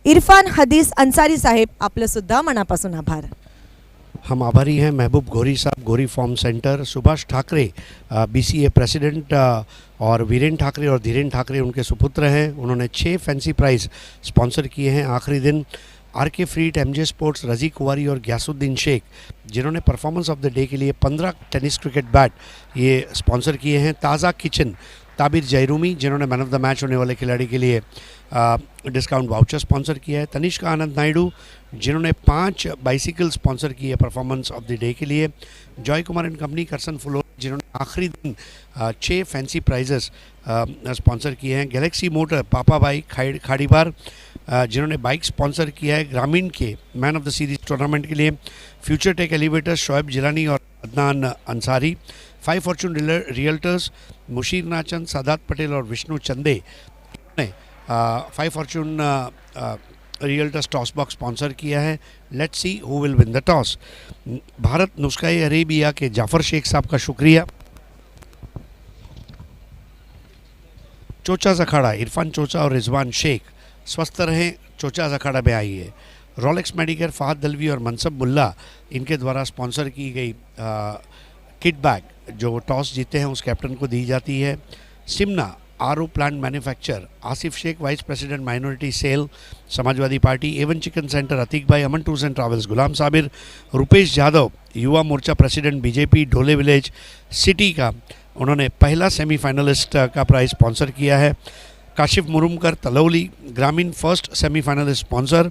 इरफान हदीस अंसारी साहेब, आपलं सुद्धा मनापासून आभार. हम आभारी हैं महबूब गौरी साहब, Gauri form centre, Subhash Thackeray BCA president और वीरेन ठाकरे और धीरेन ठाकरे उनके सुपुत्र हैं. उन्होंने 6 फैंसी प्राइज़ स्पॉन्सर किए हैं आखिरी दिन. RK फ्रीट, MJ स्पोर्ट्स, रज़ी कुवारी और ग्यासुद्दीन शेख जिन्होंने परफॉर्मेंस ऑफ द डे के लिए 15 टेनिस क्रिकेट बैट ये स्पॉन्सर किए हैं. ताज़ा किचन, ताबिर जयरूमी जिन्होंने मैन ऑफ द मैच होने वाले खिलाड़ी के लिए डिस्काउंट वाउचर स्पॉन्सर किया है. तनिष्का आनंद नायडू जिन्होंने 5 बाइसिकल स्पॉन्सर किए परफॉर्मेंस ऑफ द डे के लिए. जॉय कुमार एंड कंपनी, करसन फुलो जिन्होंने आखिरी दिन 6 फैंसी प्राइजेस स्पॉन्सर किए हैं. गैलेक्सी मोटर, पापा भाई खाड़ीबार जिन्होंने बाइक स्पॉन्सर किया है ग्रामीण के man of the series tournament के लिए. Future tech elevator, Shoaib Jilani और अदनान अंसारी. 5 फॉर्चून रियल्टर्स, मुशीर नाचंद, सादात पटेल और विष्णु चंदे ने 5 fortune realtors toss box sponsor किया है. Let's see who will win the toss. Bharat नुस्खाए अरेबिया के जाफ़र शेख साहब का शुक्रिया. चोचाज़ अखाड़ा, इरफान चोचा और रिजवान शेख स्वस्थ रहें, चोचाज़ अखाड़ा में आइए. रोलेक्स मेडिकेयर, फहद दलवी और मनसब मुल्ला इनके द्वारा स्पॉन्सर की गई किट बैग जो टॉस जीते हैं उस कैप्टन को दी जाती है. सिमना RO plant manufacture, Asif Shaikh vice president minority cell Samajwadi party. Avon chicken centre, Atiq bhai, Aman tours and travels, Ghulam Sabir. Rupesh Yadav Yuva Morcha president BJP Dhole village city का, उन्होंने पहला सेमीफाइनलिस्ट का प्राइज़ स्पॉन्सर किया है. काशिफ मुरुमकर तलौली ग्रामीण first semifinalist sponsor.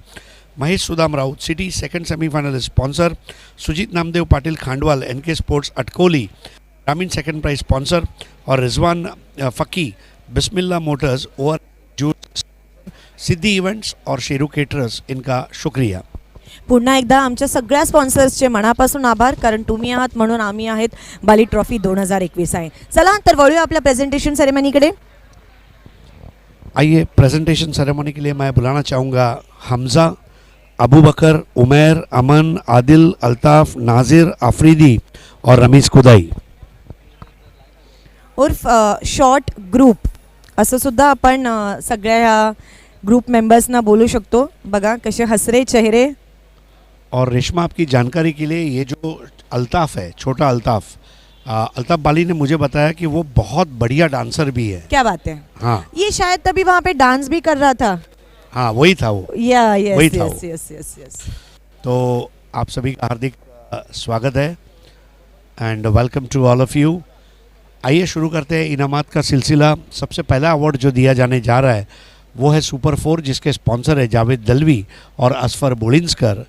Mahesh Sudam Raut city second semifinalist sponsor. Sujit Namdev Patil Khandwal NK sports Atkoli ग्रामीण सेकंड प्राइज स्पॉन्सर. और Rizwan Faki Bismillah motors over juice Siddhi events और शेरू केटरर्स इनका शुक्रिया. पुन्हा एकदा आमच्या सगळ्या स्पॉन्सर्सचे मनापासून आभार, कारण तुम्ही आहात म्हणून आम्ही आहेत. बाली ट्रॉफी 2021 आहे. चला तर वळूया आपल्या प्रेझेंटेशन सेरेमनीकडे. आइए प्रेजेंटेशन सेरेमनी के लिए मैं बुलाना चाहूँगा हमज़ा, अबू बकर, उमैर, अमन, आदिल, अल्ताफ़, नाजिर, आफरीदी और रमीज़ कुदाई उर्फ शॉर्ट ग्रुप असं सुद्धा आपण सगळ्या ग्रुप मेंबर्सना बोलू शकतो. बघा कसे हसरे चेहरे. और रेशमा, आपकी जानकारी के लिए ये जो अल्ताफ़ है, छोटा अल्ताफ़, अल्ताफ़ बाली ने मुझे बताया कि वो बहुत बढ़िया डांसर भी है. क्या बात है. हाँ, ये शायद तभी वहाँ पे डांस भी कर रहा था. हाँ वही था वो. वही था यस. तो आप सभी का हार्दिक स्वागत है and welcome to all of you. आइए शुरू करते हैं इनामात का सिलसिला. सबसे पहला अवार्ड जो दिया जाने जा रहा है वो है सुपर 4, जिसके स्पॉन्सर है जावेद दलवी और असफर बोलिंसकर.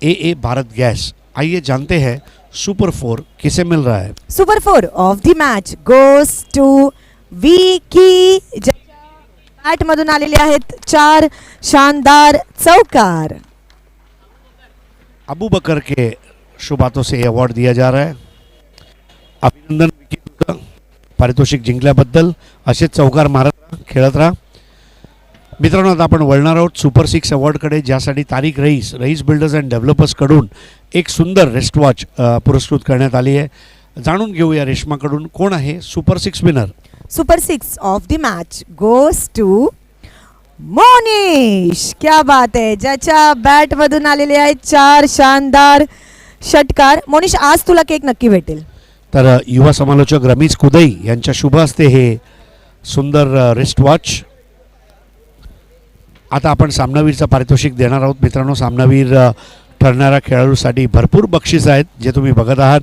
AA Bharat gas. आइए जानते हैं सुपर 4 किसे मिल रहा है. Super 4 of the match goes to Vicky, bat मधून आलेले आहेत 4 शानदार चौकार. अबू बकर के शुभ हाथों से अवार्ड दिया जा रहा है. अभिनंदन विकी, पारितोषिक जिंकल्याबद्दल. असेच चौकार मारत खेळत राहा. मित्रांनो, आता आपण वळणार आहोत सुपर 6 अवॉर्डकडे, ज्यासाठी तारिक रईस बिल्डर्स अँड डेव्हलपर्सकडून एक सुंदर रेस्ट वॉच पुरस्कृत करण्यात आली आहे. जाणून घेऊया रेश्माकडून कोण आहे super 6 winner. Super 6 of the match goes to Monish. क्या बात है. ज्याच्या बॅट मधून आलेले आहेत 4 शानदार षटकार. मोनिश, आज तुला केक नक्की भेटेल. तर युवा समालोचक रमीज कुदई यांच्या शुभ हस्ते हे सुंदर रिस्ट वॉच. आता आपण सामनावीरचं पारितोषिक देणार आहोत. मित्रांनो, सामनावीर ठरणाऱ्या खेळाडूसाठी भरपूर बक्षीस आहेत जे तुम्ही बघत आहात.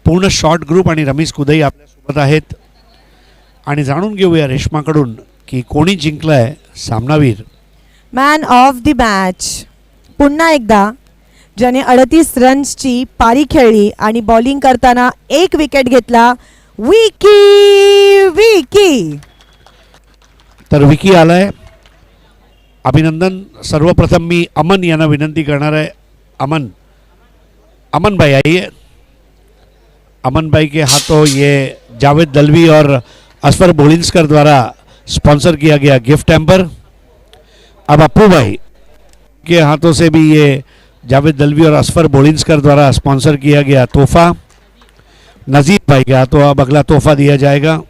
पूर्ण शॉर्ट ग्रुप आणि रमीज कुदई आपल्यासोबत आहेत. आणि जाणून घेऊया रेश्माकडून की कोणी जिंकलाय सामनावीर. मॅन ऑफ द मॅच पुन्हा एकदा ज्याने 38 रन्सची पारी खेळली आणि बॉलिंग करताना 1 विकेट घेतला, विकी. तर विकी आलाय. अभिनंदन. सर्वप्रथम मी अमन यांना विनंती करणार आहे. अमन भाई आइए. अमन भाई के हाथों ये जावेद दलवी और असफर बोलिंसकर द्वारा स्पॉन्सर किया गया गिफ्ट हैम्पर. अब अप्पू भाई के हाथों से भी ये जावेद दलवी और असफर बोलिंसकर द्वारा स्पॉन्सर किया गया तोहफा. नज़ीर भाई के हाथों अब अगला तोहफा दिया जाएगा.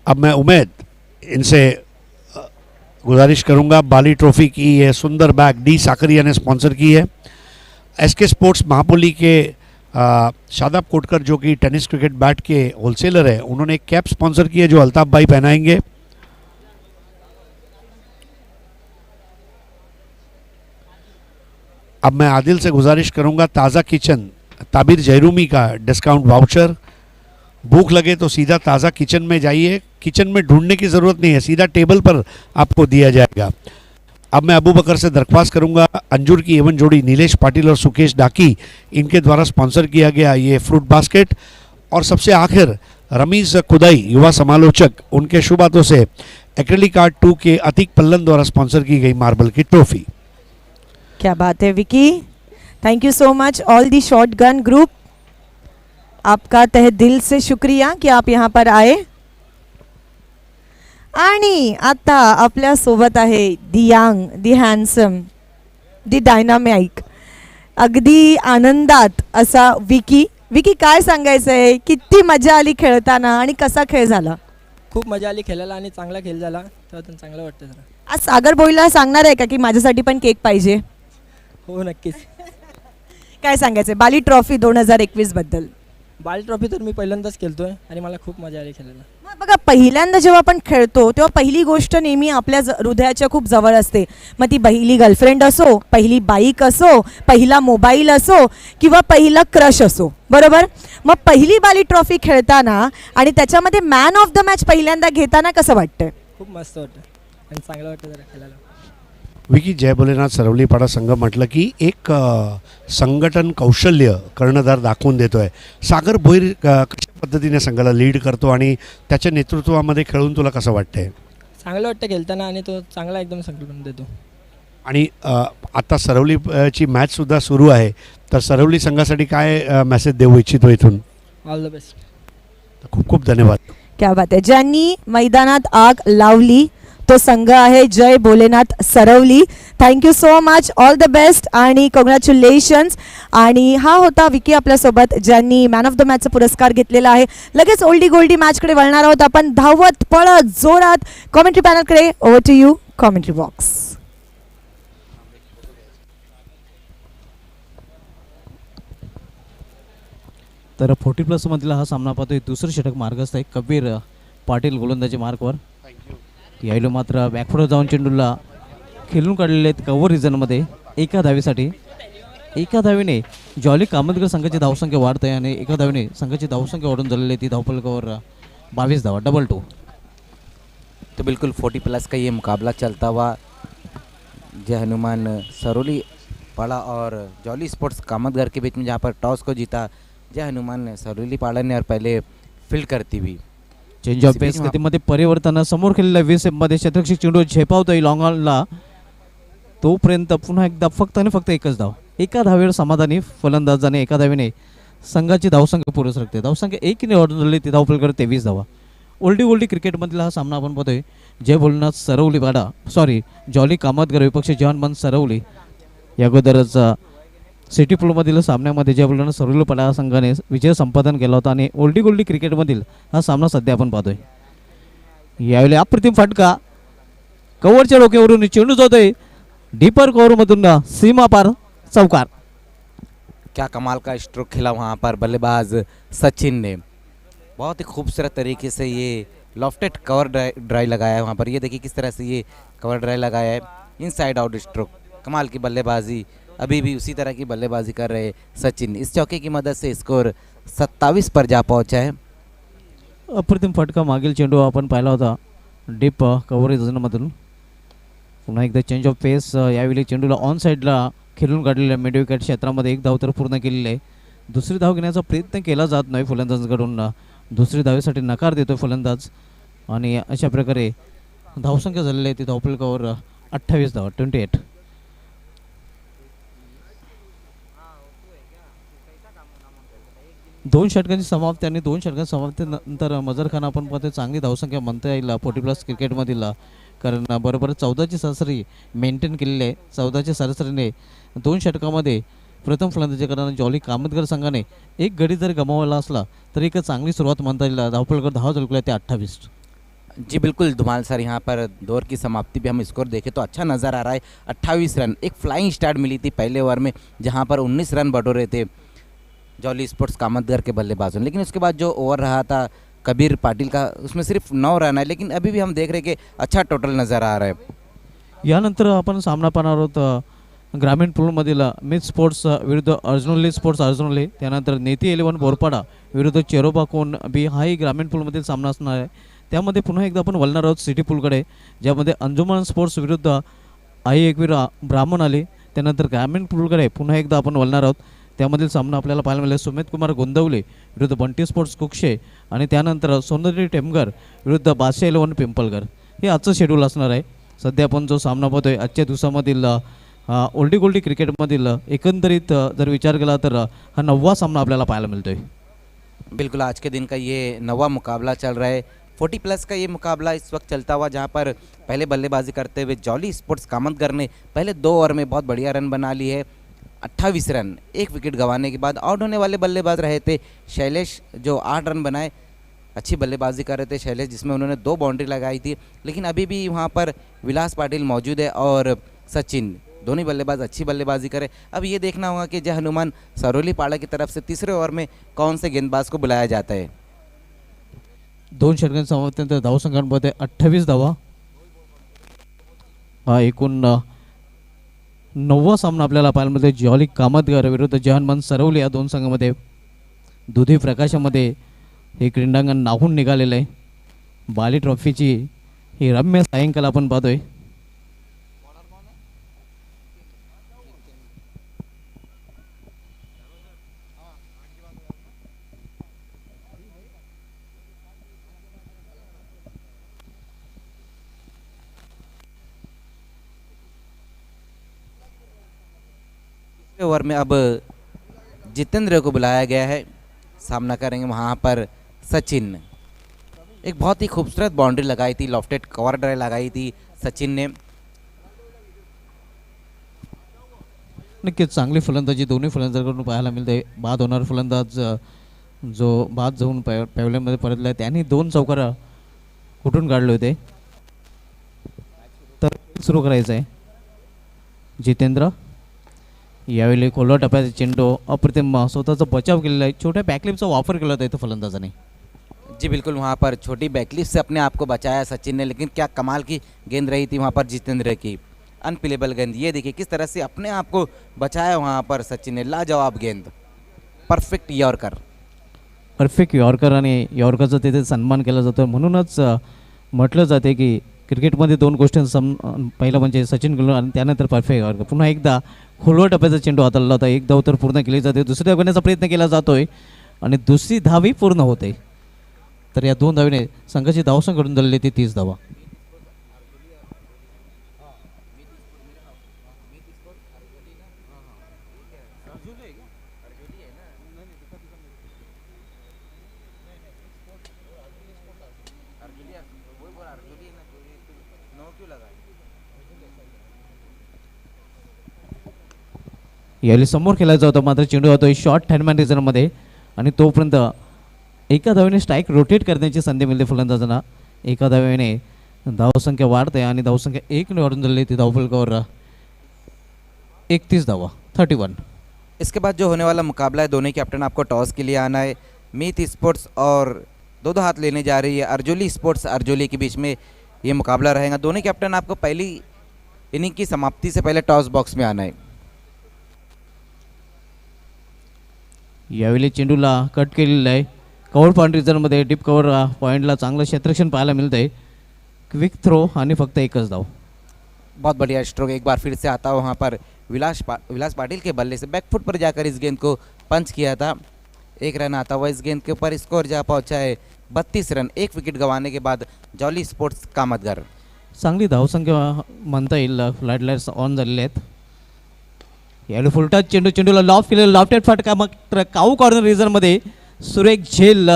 अब मैं उम्मीद इनसे गुजारिश करूंगा, बाली ट्रॉफी की ये सुंदर बैग डी साकरिया ने स्पॉन्सर की है। एसके स्पोर्ट्स महापोली के शादाब कोटकर जो कि टेनिस क्रिकेट बैट के होलसेलर है, उन्होंने एक कैप स्पॉन्सर की है जो अल्ताफ भाई पहनाएंगे। अब मैं आदिल से गुजारिश करूंगा, ताज़ा किचन ताबिर जहरूमी का डिस्काउंट वाउचर। भूख लगे तो सीधा ताज़ा किचन में जाइए, किचन में ढूंढने की ज़रूरत नहीं है, सीधा टेबल पर आपको दिया जाएगा। अब मैं अबू बकर से दरख्वास्त करूंगा, अंजुर की एवन जोड़ी नीलेश पाटिल और सुकेश डाकी, इनके द्वारा स्पॉन्सर किया गया ये फ्रूट बास्केट। और सबसे आखिर रमीज़ कुदाई युवा समालोचक, उनके शुभ हाथों से एक्रेलिक आर्ट 2 के अतीक पल्लन द्वारा स्पॉन्सर की गई मार्बल की ट्रॉफी। क्या बात है Vicky, thank you so much all the short gun group, आपका तहे दिल से शुक्रिया की आप यहाँ पर आए। आणि आता आपल्या सोबत आहे दी यंग, दी हँडसम, दी डायनामिक, अगदी आनंदात असा विकी। विकी, काय सांगायचं आहे, किती मजा आली खेळताना आणि कसा खेळ झाला? खूप मजा आली खेळायला आणि चांगला खेळ झाला, तर चांगलं वाटतं जरा। आज सागर बोईला सांगणार आहे का की माझ्यासाठी पण केक पाहिजे? हो नक्कीच। काय सांगायचं बाली ट्रॉफी 2021 बद्दल? बाल ट्रॉफी तर मी पहिल्यांदाच खेळतोय आणि मला खूप मजा आली खेळायला। मग बघा, पहिल्यांदा जेव्हा आपण खेळतो तेव्हा पहिली गोष्ट नेहमी आपल्या हृदयाच्या खूप जवळ असते। मग ती पहिली गर्लफ्रेंड असो, पहिली बाईक असो, पहिला मोबाईल असो किंवा पहिला क्रश असो, बरोबर? मग पहिली बाली ट्रॉफी खेळताना आणि त्याच्यामध्ये मॅन ऑफ द मॅच पहिल्यांदा घेताना कसं वाटतं? खूप मस्त वाटतं आणि चांगलं वाटतं जरा खेळायला। विकी, जय भोलेनाथ सरवलीपाडा संघ म्हटलं की एक संघटन कौशल्य कर्णधार दाखवून देतो आहे। सागर भोईर कशा पद्धतीने संघाला लीड करतो आणि त्याच्या नेतृत्वामध्ये खेळून तुला कसं वाटतंय? चांगलं वाटतं खेळताना आणि तो चांगला एकदम संकल्पना देतो। आणि आता सरवलीची मॅचसुद्धा सुरू आहे, तर सरवली संघासाठी काय मेसेज देऊ इच्छितो इथून? All the best. खूप खूप धन्यवाद। क्या बात आहे, ज्यांनी मैदानात आग लावली तो संघ आहे Jai Bholenath Sarvali. Thank you so much, all the best आणि कॉंग्रॅच्युलेशन्स। आणि हा होता विकी आपल्यासोबत, ज्यांनी मॅन ऑफ द मॅचचा पुरस्कार घेतलेला आहे। लगेच ओल्डी गोल्डी मॅचकडे वळणार आहोत आपण, धावत पळत जोरात कॉमेंट्री पॅनलकडे। Over to you commentary box. तर 40+ मधला हा सामना पाहतोय, दुसरं षटक मार्गस्थ आहे कबीर पाटील गोलंदाजी मार्कवर। यायलो मात्र बॅकफुटवर जाऊन चेंडूला खेळून काढलेले आहेत कव्हर रिझनमध्ये एका धावीसाठी। एका धावीने जॉली कामतगर संघाची धावसंख्या वाढत आहे आणि एका धावीने संघाची धावसंख्या वाढून झालेली आहे ती धावफलकावर 22 धावा, डबल 2। तो बिल्कुल 40+ का ये मुकाबला चलता हुआ जय हनुमान सरौली पाड़ा और जॉली स्पोर्ट्स कामतगर के बीच में, जहाँ पर टॉस को जीता जय हनुमान सरौली पाड़ा ने और पहले फील्ड करती हुई। चेंज ऑफ पेस गतीमध्ये परिवर्तन, समोर खेळलेल्या 20 मध्ये शतरक्षक चेंडू झेपावतोय लॉंग ऑनला, तोपर्यंत पुन्हा एकदा फक्त आणि फक्त एकच धाव। एका धावेवर समाधानी फलंदाजाने एका धावेने संघाची धावसंख्या पुरुष राखते। धावसंख्या 1 ने ऑर्डर झाली, ती धावफलकावर 23 धावा। ओल्डी गोल्डी क्रिकेटमधला हा सामना आपण पाहतोय जय भोलेनाथ सरवली पाडा जॉली कामतगर विपक्ष जवान सरवली। या अगोदरच सिटी पूलमधील सामन्यामध्ये जय भोलेनाथ सरवली पाडा संघाने विजय संपादन केला होता आणि ओल्डी गोल्डी क्रिकेटमधील हा सामना सध्या आपण पाहतोय। यावेळी अप्रतिम फटका, कव्हरच्या डोक्यावरून चेंडू जातोय डीपर कव्हरमधून सीमा पार चौकार। क्या कमाल का स्ट्रोक खेला वहाँ पर बल्लेबाज सचिन ने, बहुत ही खूबसूरत तरीके से ये लॉफ्टेड कवर ड्राइव लगाया है वहाँ पर। ये देखिए किस तरह से ये कवर ड्राइव लगाया है, इनसाइड आउट स्ट्रोक, कमाल की बल्लेबाजी। अभी भी उसी तरह की बल्लेबाजी कर रहे सचिन। इस चौके की मदद से स्कोर 27 पर जा पहुंचा है। अप्रतिम फटका, मागील चेंडू आपण पाहिला होता डीप कव्हरेजमधून। पुन्हा एकदा चेंज ऑफ पेस, यावेळी चेंडूला ऑन साईडला खेळून काढलेल्या मिड विकेट क्षेत्रामध्ये एक धाव तर पूर्ण केलेली आहे। दुसरी धाव घेण्याचा प्रयत्न केला जात नाही फलंदाजांकडून, दुसरी धावेसाठी नकार देतोय फलंदाज आणि अशा प्रकारे धावसंख्या झालेली आहे ती धावफलकावर 28 धावा, 28। दोन षटकांची समाप्ती आणि 2 षटकांच्या समाप्तीनंतर मजर खान आपण पाहतो चांगली धावसंख्या म्हणता येईल 40+ क्रिकेटमधील, कारण बरोबर 14ची सरासरी मेंटेन केलेली आहे। 14च्या सरासरीने 2 षटकामध्ये प्रथम फलंदाजी करणारा जॉली कामतगर संघाने एक गडी जर गमावला असला तरी एक चांगली सुरुवात म्हणता येईल। धावफलकावर धावा झळकल्या ते 28। जी बिल्कुल धुमाल सर, यहाँ पर दौर की समाप्ति पे हम स्कोर देखें तो अच्छा नज़र आ रहा है। 28 रन, एक फ्लाइंग स्टार्ट मिली थी पहले ओवर में, जहाँ पर 19 रन बटोरे थे जॉली स्पोर्ट्स कामतगर के बल्लेबाजों ने। लेकिन उसके बाद जो ओवर रहा था कबीर पाटिल का, उसमें सिर्फ 9 रन है, लेकिन अभी भी हम देख रहे हैं कि अच्छा टोटल नज़र आ रहा है। यानंतर आपण सामना पाहणार आहोत ग्रामीण पूलमधील मित स्पोर्ट्स विरुद्ध अर्जुनली स्पोर्ट्स अर्जुनली, त्यानंतर नेती 11 बोरपाडा विरुद्ध चेरोबा कोण बी, हाही ग्रामीण पूलमधील सामना असणार आहे। त्यामध्ये पुन्हा एकदा आपण वळणार आहोत सिटी पूलकडे, ज्यामध्ये अंजुमन स्पोर्ट्स विरुद्ध आई एकवीरा ब्राह्मण आली। त्यानंतर ग्रामीण पूलकडे पुन्हा एकदा आपण वळणार आहोत, त्यामधील सामना आपल्याला पाहायला मिळेल सुमित कुमार गोंदवले विरुद्ध बंटी स्पोर्ट्स कुक्षे, आणि त्यानंतर सौंदर्य टेमगर विरुद्ध बादशाह 11 पिंपलगर। हे आजचं शेड्यूल असणार आहे। सध्या आपण जो सामना पाहतोय आजच्या दिवसामधील ओल्डी गोल्डी क्रिकेटमधील एकंदरीत जर विचार केला तर हा 9वा सामना आपल्याला पाहायला मिळतोय। बिल्कुल आज के दिन का ये 9वां मुकाबला चल रहा है। 40 प्लस का ये मुकाबला इस वक्त चलता हुआ, जहां पर पहले बल्लेबाजी करते हुए जॉली स्पोर्ट्स कामतगर ने पहले 2 ओवर में बहुत बढ़िया रन बना ली है। 28 रन, 1 विकेट गंवाने के बाद आउट होने वाले बल्लेबाज रहे थे शैलेश, जो 8 रन बनाए। अच्छी बल्लेबाजी कर रहे थे शैलेश, जिसमें उन्होंने 2 बाउंड्री लगाई थी। लेकिन अभी भी वहाँ पर विलास पाटिल मौजूद है और सचिन, दोनों बल्लेबाज अच्छी बल्लेबाजी करे। अब ये देखना होगा कि जय हनुमान सरोली पाड़ा की तरफ से तीसरे ओवर में कौन से गेंदबाज को बुलाया जाता है। 2 षटकांच्या धावसंख्यांमध्ये 28 धावा, हा एकूण 9वा सामना आपल्याला पाहायला मिळतोय। जॉली कामतगर विरुद्ध जय हनुमान सरवली या 2 संघामध्ये दुधी प्रकाशामध्ये हे क्रीडांगण नाहून निघालेलं आहे। बाली ट्रॉफीची ही रम्य सायंकाल आपण पाहतोय। ओवर में अब जितेंद्र को बुलाया गया है, सामना करेंगे वहाँ पर सचिन। एक बहुत ही खूबसूरत बाउंड्री लगाई थी, लॉफ्टेड कवर ड्राइव लगाई थी सचिन ने। नक्कीच चांगली फलंदाजी दोन्ही फलंदाजांकडून पाहायला मिळते। बाद होणार फलंदाज जो बाद जाऊन पॅव्हलियनमध्ये परतला, त्यांनी 2 चौकार कुठून काढले होते, तर सुरू करायचं आहे। जितेंद्र यावेळी खोलवा टप्प्याचा चेंडू अप्रतिम स्वतःचा बचाव केलेला आहे। छोट्या बॅकलिपचा वापर केला होता इथं फलंदाजाने। जी बिल्कुल, वहाँ पर छोटी बैकलिफ्ट से अपने आप को बचाया सचिन ने, लेकिन क्या कमाल की गेंद रही थी वहाँ पर जितेंद्र की, अनप्लेबल गेंद। ये देखिए किस तरह से अपने आप को बचाया वहाँ पर सचिन ने, लाजवाब गेंद, परफेक्ट यॉर्कर। परफेक्ट यॉर्कर, आणि यॉर्करचा तिथे सन्मान केला जातो। म्हणूनच म्हटलं जाते की क्रिकेटमध्ये 2 गोष्टी पहिलं म्हणजे सचिन गेलो आणि त्यानंतर परफेक्ट यॉर्कर। पुन्हा एकदा खोलवा टप्प्याचा चेंडू हाताळला होता, 1 धाव तर पूर्ण केली जाते, दुसरी धाव घेण्याचा प्रयत्न केला जातोय आणि दुसरी धावही पूर्ण होते। तर या 2 धावीने संघाची धावसंख्या घडून झालेली ती 30 धावा। यावेळी समोर खेळायचा होता, मात्र चेंडू होतोय शॉर्ट हँडमॅन रिझनमध्ये, आणि तोपर्यंत एका धावेने स्ट्राईक रोटेट करण्याची संधी मिळते फलंदाजांना। एका धावेने धावसंख्या वाढते आणि धावसंख्या 1 ने वाढून झालेली ती धावफलकावर 31 धावा, 31। इसके बाद जो होने वाला मुकाबला है, दोनों कैप्टन आपको टॉस के लिए आना है। मीत स्पोर्ट्स और 2 हाथ लेने जा रही है अर्जुली स्पोर्ट्स अर्जुली के बीच में ये मुकाबला रहेगा। दोनों कैप्टन आपको पहली इनिंग की समाप्ति से पहले टॉस बॉक्स में आना है। यावेळी चेंडूला कट केलेला आहे, कव्हर पॉईंट रिझनमध्ये डीप कव्हर पॉईंटला चांगलं क्षेत्ररक्षण पाहायला मिळतं आहे। क्विक थ्रो आणि फक्त 1च धाव। बहुत बढ़िया स्ट्रोक, एक बार फिर से आता हुआ वहाँ पर विलास पाटिल के बल्ले से बैकफुट पर जाकर इस गेंद को पंच किया था। 1 रन आता हुआ इस गेंद के ऊपर, स्कोर जा पहुँचा है 32 रन, 1 विकेट गंवाने के बाद जॉली स्पोर्ट्स कामतगर। चांगली धावसंख्या म्हणता येईल, फ्लड लाईट्स ऑन झालेले आहेत। यावेळी फुलटा चेंडूला लॉफ केलेला, लॉफ्टेड फटका मात्र काऊ कॉर्नर रिझनमध्ये सुरेख झेल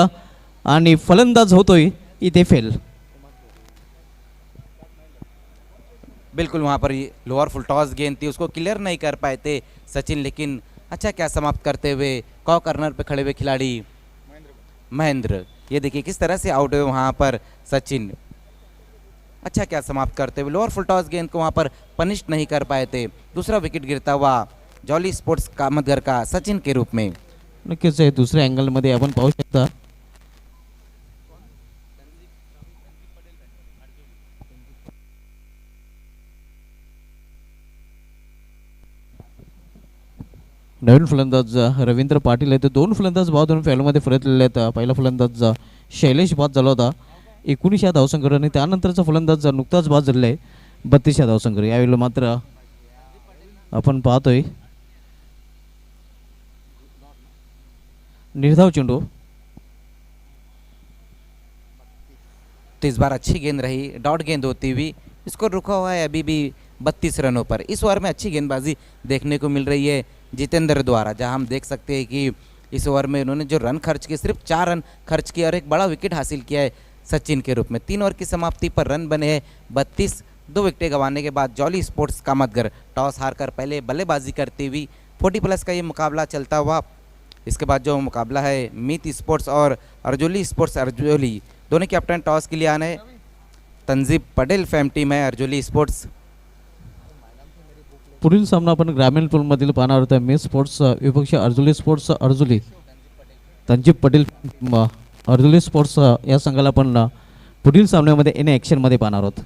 आणि फलंदाज होतोय इथे फेल। बिल्कुल, वहाँ पर लोअर फुल टॉस गेंद थी, उसको क्लियर नहीं कर पाए थे सचिन, लेकिन अच्छा क्या समाप्त करते हुए कॉ कॉर्नर पे खड़े हुए खिलाड़ी महेंद्र। ये देखिए किस तरह से आउट हुए वहाँ पर सचिन। अच्छा क्या समाप्त करते हुए लोअर फुल टॉस गेंद को वहाँ पर पनिश नहीं कर पाए थे। दूसरा विकेट गिरता हुआ जॉली स्पोर्ट्स कामतगर का सचिन के रूप में। नक्कीच आहे दुसऱ्या अँगलमध्ये आपण पाहू शकता नवीन फलंदाज रवींद्र पाटील आहेत. दोन फलंदाज बाद होऊन फॅलमध्ये परतलेले आहेत. पहिला फलंदाज शैलेश बाद झाला होता 19 या धावसंख्येवर आणि त्यानंतरचा फलंदाज नुकताच बाद झालेला आहे 32 या धावसंख्येवर. यावेळी मात्र आपण पाहतोय निर्धाव चेंडू. तो इस बार अच्छी गेंद रही, डॉट गेंद होती हुई स्कोर रुका हुआ है अभी भी 32 रनों पर। इस ओवर में अच्छी गेंदबाजी देखने को मिल रही है जितेंद्र द्वारा, जहां हम देख सकते हैं कि इस ओवर में उन्होंने जो रन खर्च किए सिर्फ 4 रन खर्च किए और एक बड़ा विकेट हासिल किया है सचिन के रूप में। 3 ओवर की समाप्ति पर रन बने हैं 32। 2 विकेटें गंवाने के बाद जॉली स्पोर्ट्स कामतगर टॉस हारकर पहले बल्लेबाजी करती हुई 40+ का ये मुकाबला चलता हुआ। इसके बाद जो मुकाबला है मीत स्पोर्ट्स और अर्जुली स्पोर्ट्स अर्जुली दोनों कैप्टन टॉस के लिए आने। तंजीब पटेल फॅम टीम आहे अर्जुली स्पोर्ट्स। पुढील सामना आपण ग्रामीण पूलमधील पाहणार आहोत. मी स्पोर्ट्स विपक्ष अर्जुली स्पोर्ट्स अर्जुली तंजीब पटेल अर्जुली स्पोर्ट्स या संघाला आपण पुढील सामन्यामध्ये एन ॲक्शनमध्ये पाहणार आहोत.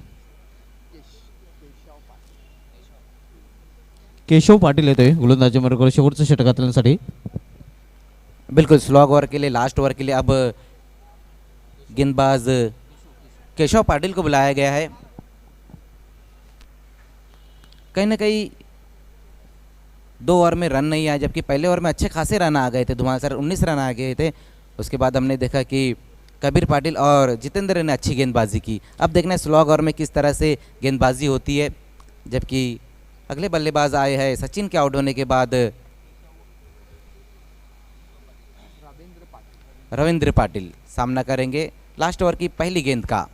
केशव पाटील येतोय गोलंदाजी मार्गावर शेवटचं षटक हाताळण्यासाठी. बिल्कुल स्लॉग ओवर के लिए लास्ट ओवर के लिए अब गेंदबाज केशव पाटिल को बुलाया गया है। कहीं ना कहीं 2 ओवर में रन नहीं आए, जबकि पहले ओवर में अच्छे खासे रन आ गए थे, धुआंसर 19 रन आ गए थे। उसके बाद हमने देखा कि कबीर पाटिल और जितेंद्र ने अच्छी गेंदबाजी की। अब देखना है स्लॉग ओवर में किस तरह से गेंदबाजी होती है। जबकि अगले बल्लेबाज आए हैं सचिन के आउट होने के बाद रविंद्र पाटिल सामना करेंगे लास्ट ओवर की पहली गेंद का।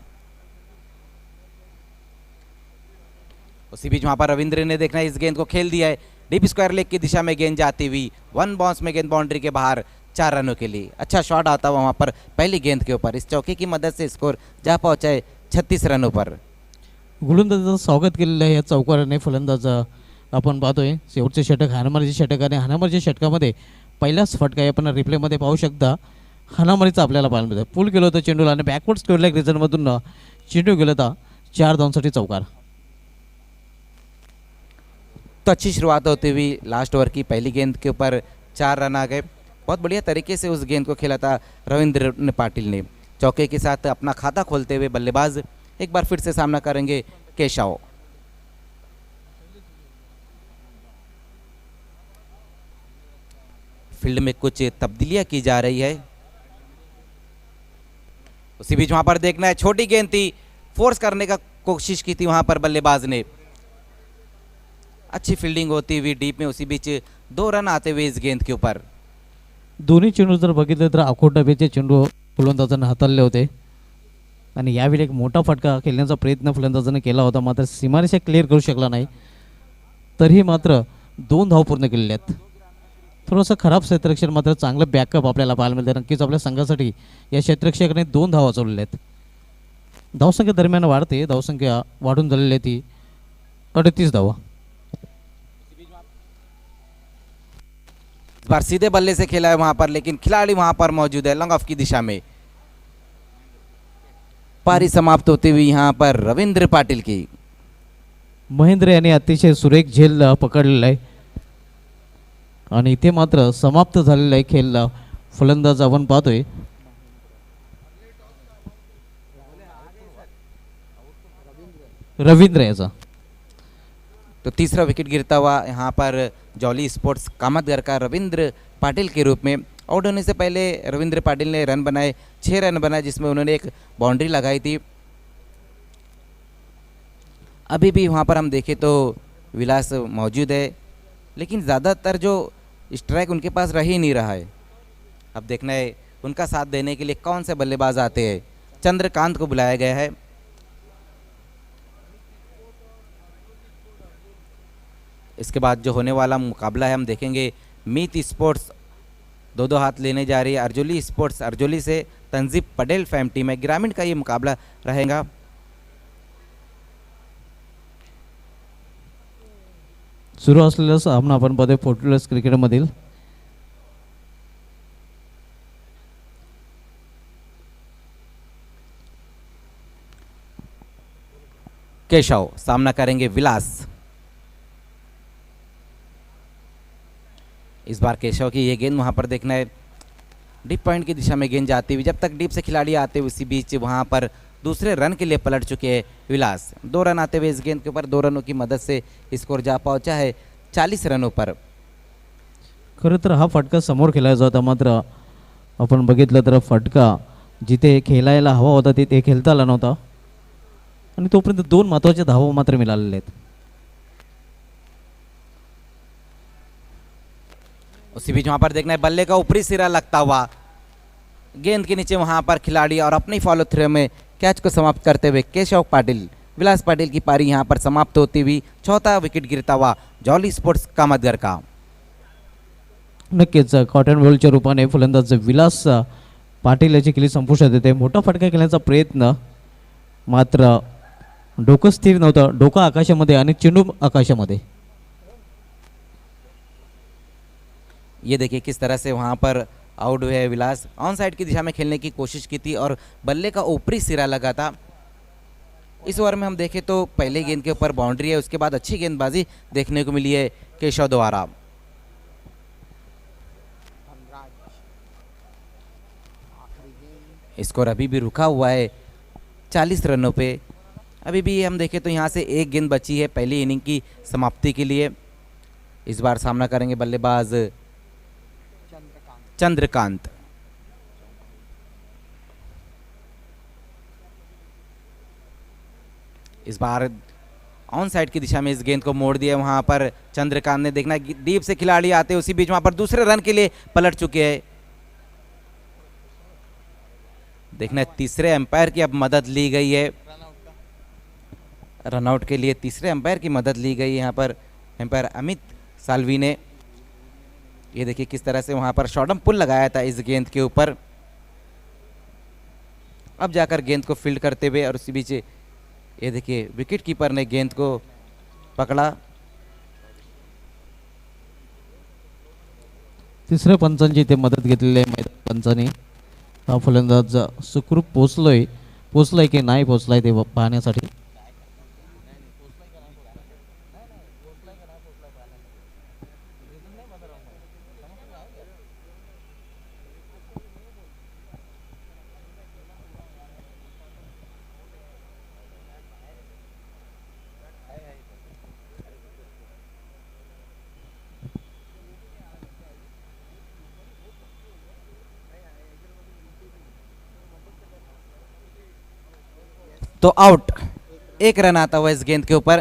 उसी बीच वहां पर रविंद्र ने देखना इस गेंद को खेल दिया है डीप स्क्वायर लेग की दिशा में गेंद जाती हुई 1 बाउंस में गेंद बाउंड्री के बाहर 4 रनों के लिए। अच्छा शॉट आता हुआ वहां पर पहली गेंद के ऊपर। इस चौके की मदद से स्कोर जा पहुंचा है 36 रनों पर। गोलंदाजाचं स्वागत केलेलं आहे या चौकाराने. फलंदाज आपण पाहतोय शेवटचे षटक हाणामारीचे षटक आणि हाणामारीच्या षटकामध्ये पहिलाच फटका आपण रिप्लेमध्ये पाहू शकता. हाणामारीचा आपल्याला पाहायला मिळतं. पुल केलं होतं चेंडूला आणि बॅकवर्ड स्क्वेअर लेग रिजनमधून चेंडू गेला होता 4 धावांसाठी चौकार. तो अच्छी शुरुआत होती हुई लास्ट ओवर की पहली गेंद के ऊपर 4 रन आ गए। बहुत बढ़िया तरीके से उस गेंद को खेला था रविंद्र पाटिल ने। चौके के साथ अपना खाता खोलते हुए बल्लेबाज एक बार फिर से सामना करेंगे केशव। फील्ड में कुछ तब्दीलियां की जा रही है। उसी बीच वहां पर देखना है छोटी गेंद थी, फोर्स करने का कोशिश की थी वहां पर बल्लेबाज ने। अच्छी फील्डिंग होती हुई डीप में। उसी बीच 2 रन आते हुए इस गेंद के ऊपर। दोन्ही चेंडू जर बघितले तर आखोट डबेचे चेंडू फलंदाजांना हाताळले होते आणि यावेळी एक मोठा फटका खेळण्याचा प्रयत्न फलंदाजाने केला होता, मात्र सीमारेषा क्लिअर करू शकला नाही. तरीही मात्र 2 धाव पूर्ण केलेल्या आहेत. थोडंसं खराब क्षेत्ररक्षण मात्र चांगलं बॅकअप आपल्याला पाहायला मिळतं. नक्कीच आपल्या संघासाठी या क्षेत्ररक्षकाने 2 धावा वाचवलेल्या आहेत. धावसंख्या दरम्यान वाढते. धावसंख्या वाढून झालेली आहे ती 38 धावा. इस बार सीधे बल्ले से खेला है वहां पर, लेकिन खिलाड़ी वहां पर मौजूद है लॉन्ग ऑफ की दिशा में। पारी समाप्त होती हुई यहां पर रविंद्र पाटिल की। महेंद्र यांनी अतिशय सुरेख झेल पकडलेला आहे आणि इथे मात्र समाप्त झालेला आहे खेळ. फलंदाज आपण पाहतोय रवींद्र याचा. तो तीसरा विकेट गिरता हुआ यहाँ पर जॉली स्पोर्ट्स कामतगर का रविंद्र पाटिल के रूप में। आउट होने से पहले रविंद्र पाटिल ने रन बनाए, 6 रन बनाए, जिसमें उन्होंने एक बाउंड्री लगाई थी। अभी भी वहाँ पर हम देखें तो विलास मौजूद है, लेकिन ज़्यादातर जो स्ट्राइक उनके पास रह ही नहीं रहा है। अब देखना है उनका साथ देने के लिए कौन से बल्लेबाज आते हैं। चंद्रकांत को बुलाया गया है। इसके बाद जो होने वाला मुकाबला है हम देखेंगे मीत स्पोर्ट्स 2-2 हाथ लेने जा रही है अर्जुली स्पोर्ट्स अर्जुली से। तंजीब पटेल फैम टीम है। ग्रामीण का ये मुकाबला रहेगा। सुरू असलेला सामना आपण पाहतोय फोर्टलेस क्रिकेटमधील. केशव सामना करेंगे विलास. इस बार केशव की ये गेंद वहां पर देखना है डीप पॉइंट की दिशा में गेंद जाती हुई. जब तक डीप से खिलाड़ी आते हुए उसी बीच वहां पर दूसरे रन के लिए पलट चुके हैं विलास. 2 रन आते हुए इस गेंद के ऊपर 2 रनों की मदद से स्कोर जा पहुंचा है 40 रनों पर. खरं तर हा फटका समोर खेळायचा होता, मात्र आपण बघितलं तर फटका जिथे खेळायला हवा होता तिथे खेळता आला नव्हता आणि तोपर्यंत 2 महत्त्वाचे धावा मात्र मिळालेले आहेत. उसी बीच वहां पर देखना है बल्ले का ऊपरी सिरा लगता हुआ गेंद के नीचे वहां पर खिलाड़ी और अपनी फॉलो थ्रो में कैच को समाप्त करते हुए केशव पाटिल. विलास पाटिल की पारी यहां पर समाप्त होती हुई 4था विकेट गिरता हुआ जॉली स्पोर्ट्स कामतगर का. नक्कीच कॉटन बॉलच्या रूपाने फलंदाज विलास पाटील याची केली संपुष्टात येते. मोठा फटका खेळण्याचा प्रयत्न, मात्र डोकं स्थिर नव्हतं. डोकं आकाशामध्ये आणि चेंडू आकाशामध्ये. ये देखिए किस तरह से वहां पर आउट हुए विलास. ऑन साइड की दिशा में खेलने की कोशिश की थी और बल्ले का ऊपरी सिरा लगा था. इस ओवर में हम देखें तो पहले गेंद के ऊपर बाउंड्री है, उसके बाद अच्छी गेंदबाजी देखने को मिली है केशव द्वारा. स्कोर अभी भी रुका हुआ है 40 रनों पे. अभी भी हम देखें तो यहाँ से एक गेंद बची है पहली इनिंग की समाप्ति के लिए. इस बार सामना करेंगे बल्लेबाज चंद्रकांत. इस बार ऑन साइड की दिशा में इस गेंद को मोड़ दिया वहां पर चंद्रकांत ने. देखना डीप से खिलाड़ी आते उसी बीच वहां पर दूसरे रन के लिए पलट चुके हैं. देखना तीसरे एम्पायर की अब मदद ली गई है. रनआउट के लिए तीसरे एम्पायर की मदद ली गई है यहाँ पर एम्पायर अमित साल्वी ने. ये देखिए किस तरह से वहां पर शॉर्टम पुल लगाया था इस गेंद के ऊपर. अब जाकर गेंद को फील्ड करते हुए और उसी बीच ये देखिए विकेट कीपर ने गेंद को पकड़ा. तिसऱ्या पंचांची इथे मदत घेतलेली आहे मैदान पंचांनी. हा फलंदाज सुखरूप पोचलाय की नाही पोचलाय ते पाहण्यासाठी. तो आउट. 1 रन आता हुआ इस गेंद के ऊपर.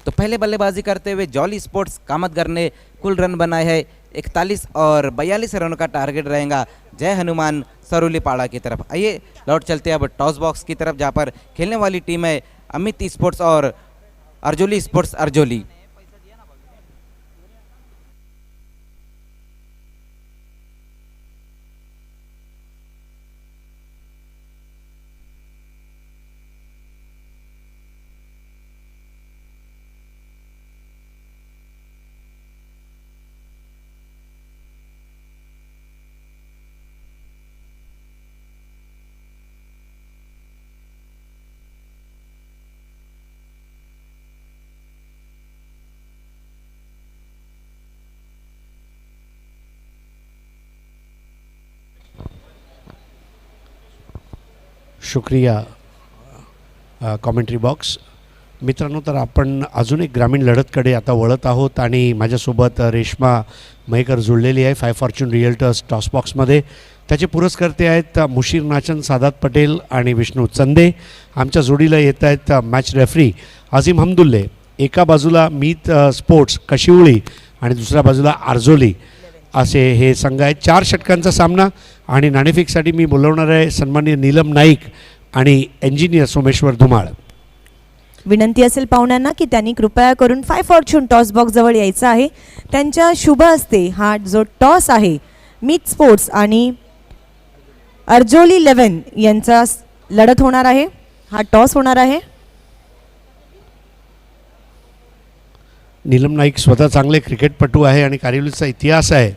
तो पहले बल्लेबाजी करते हुए जॉली स्पोर्ट्स कामतगर ने कुल रन बनाए हैं 41 और 42 रनों का टारगेट रहेगा जय हनुमान सरोली पाड़ा की तरफ. आइए लौट चलते हैं अब टॉस बॉक्स की तरफ जहां पर खेलने वाली टीम है अमित स्पोर्ट्स और अर्जोली स्पोर्ट्स अर्जोली. शुक्रिया कॉमेंट्री बॉक्स. मित्रांनो, तर आपण अजून एक ग्रामीण लढतकडे आता वळत आहोत आणि माझ्यासोबत रेश्मा मयेकर जुळलेली आहे 5 फॉर्च्यून रिअल्टर्स टॉस बॉक्समध्ये. त्याचे पुरस्कर्ते आहेत मुशीर नाचन, सादात पटेल आणि विष्णू चंदे. आमच्या जोडीला येत आहेत मॅच रेफरी अझीम हमदुल्ले. एका बाजूला मीत स्पोर्ट्स कशिवळी आणि दुसऱ्या बाजूला आर्जोली असे हे संघ आहेत. 4 षटकांचा सामना आणि नाणेफेकसाठी मी बोलवणार आहे सन्माननीय नीलम नाईक आणि इंजिनियर सोमेश्वर धुमाळ. विनंती असेल पाहुण्यांना की त्यांनी कृपया करून 5 फॉर्च्यून टॉस बॉक्स जवळ यायचं आहे. त्यांच्या शुभ हस्ते हा जो टॉस आहे मीत स्पोर्ट्स आणि अर्जोली 11 यांचा लढत होणार आहे. हा टॉस होणार आहे. नीलम नाईक स्वतः चांगले क्रिकेटपटू आहे आणि कारिवलीचा इतिहास आहे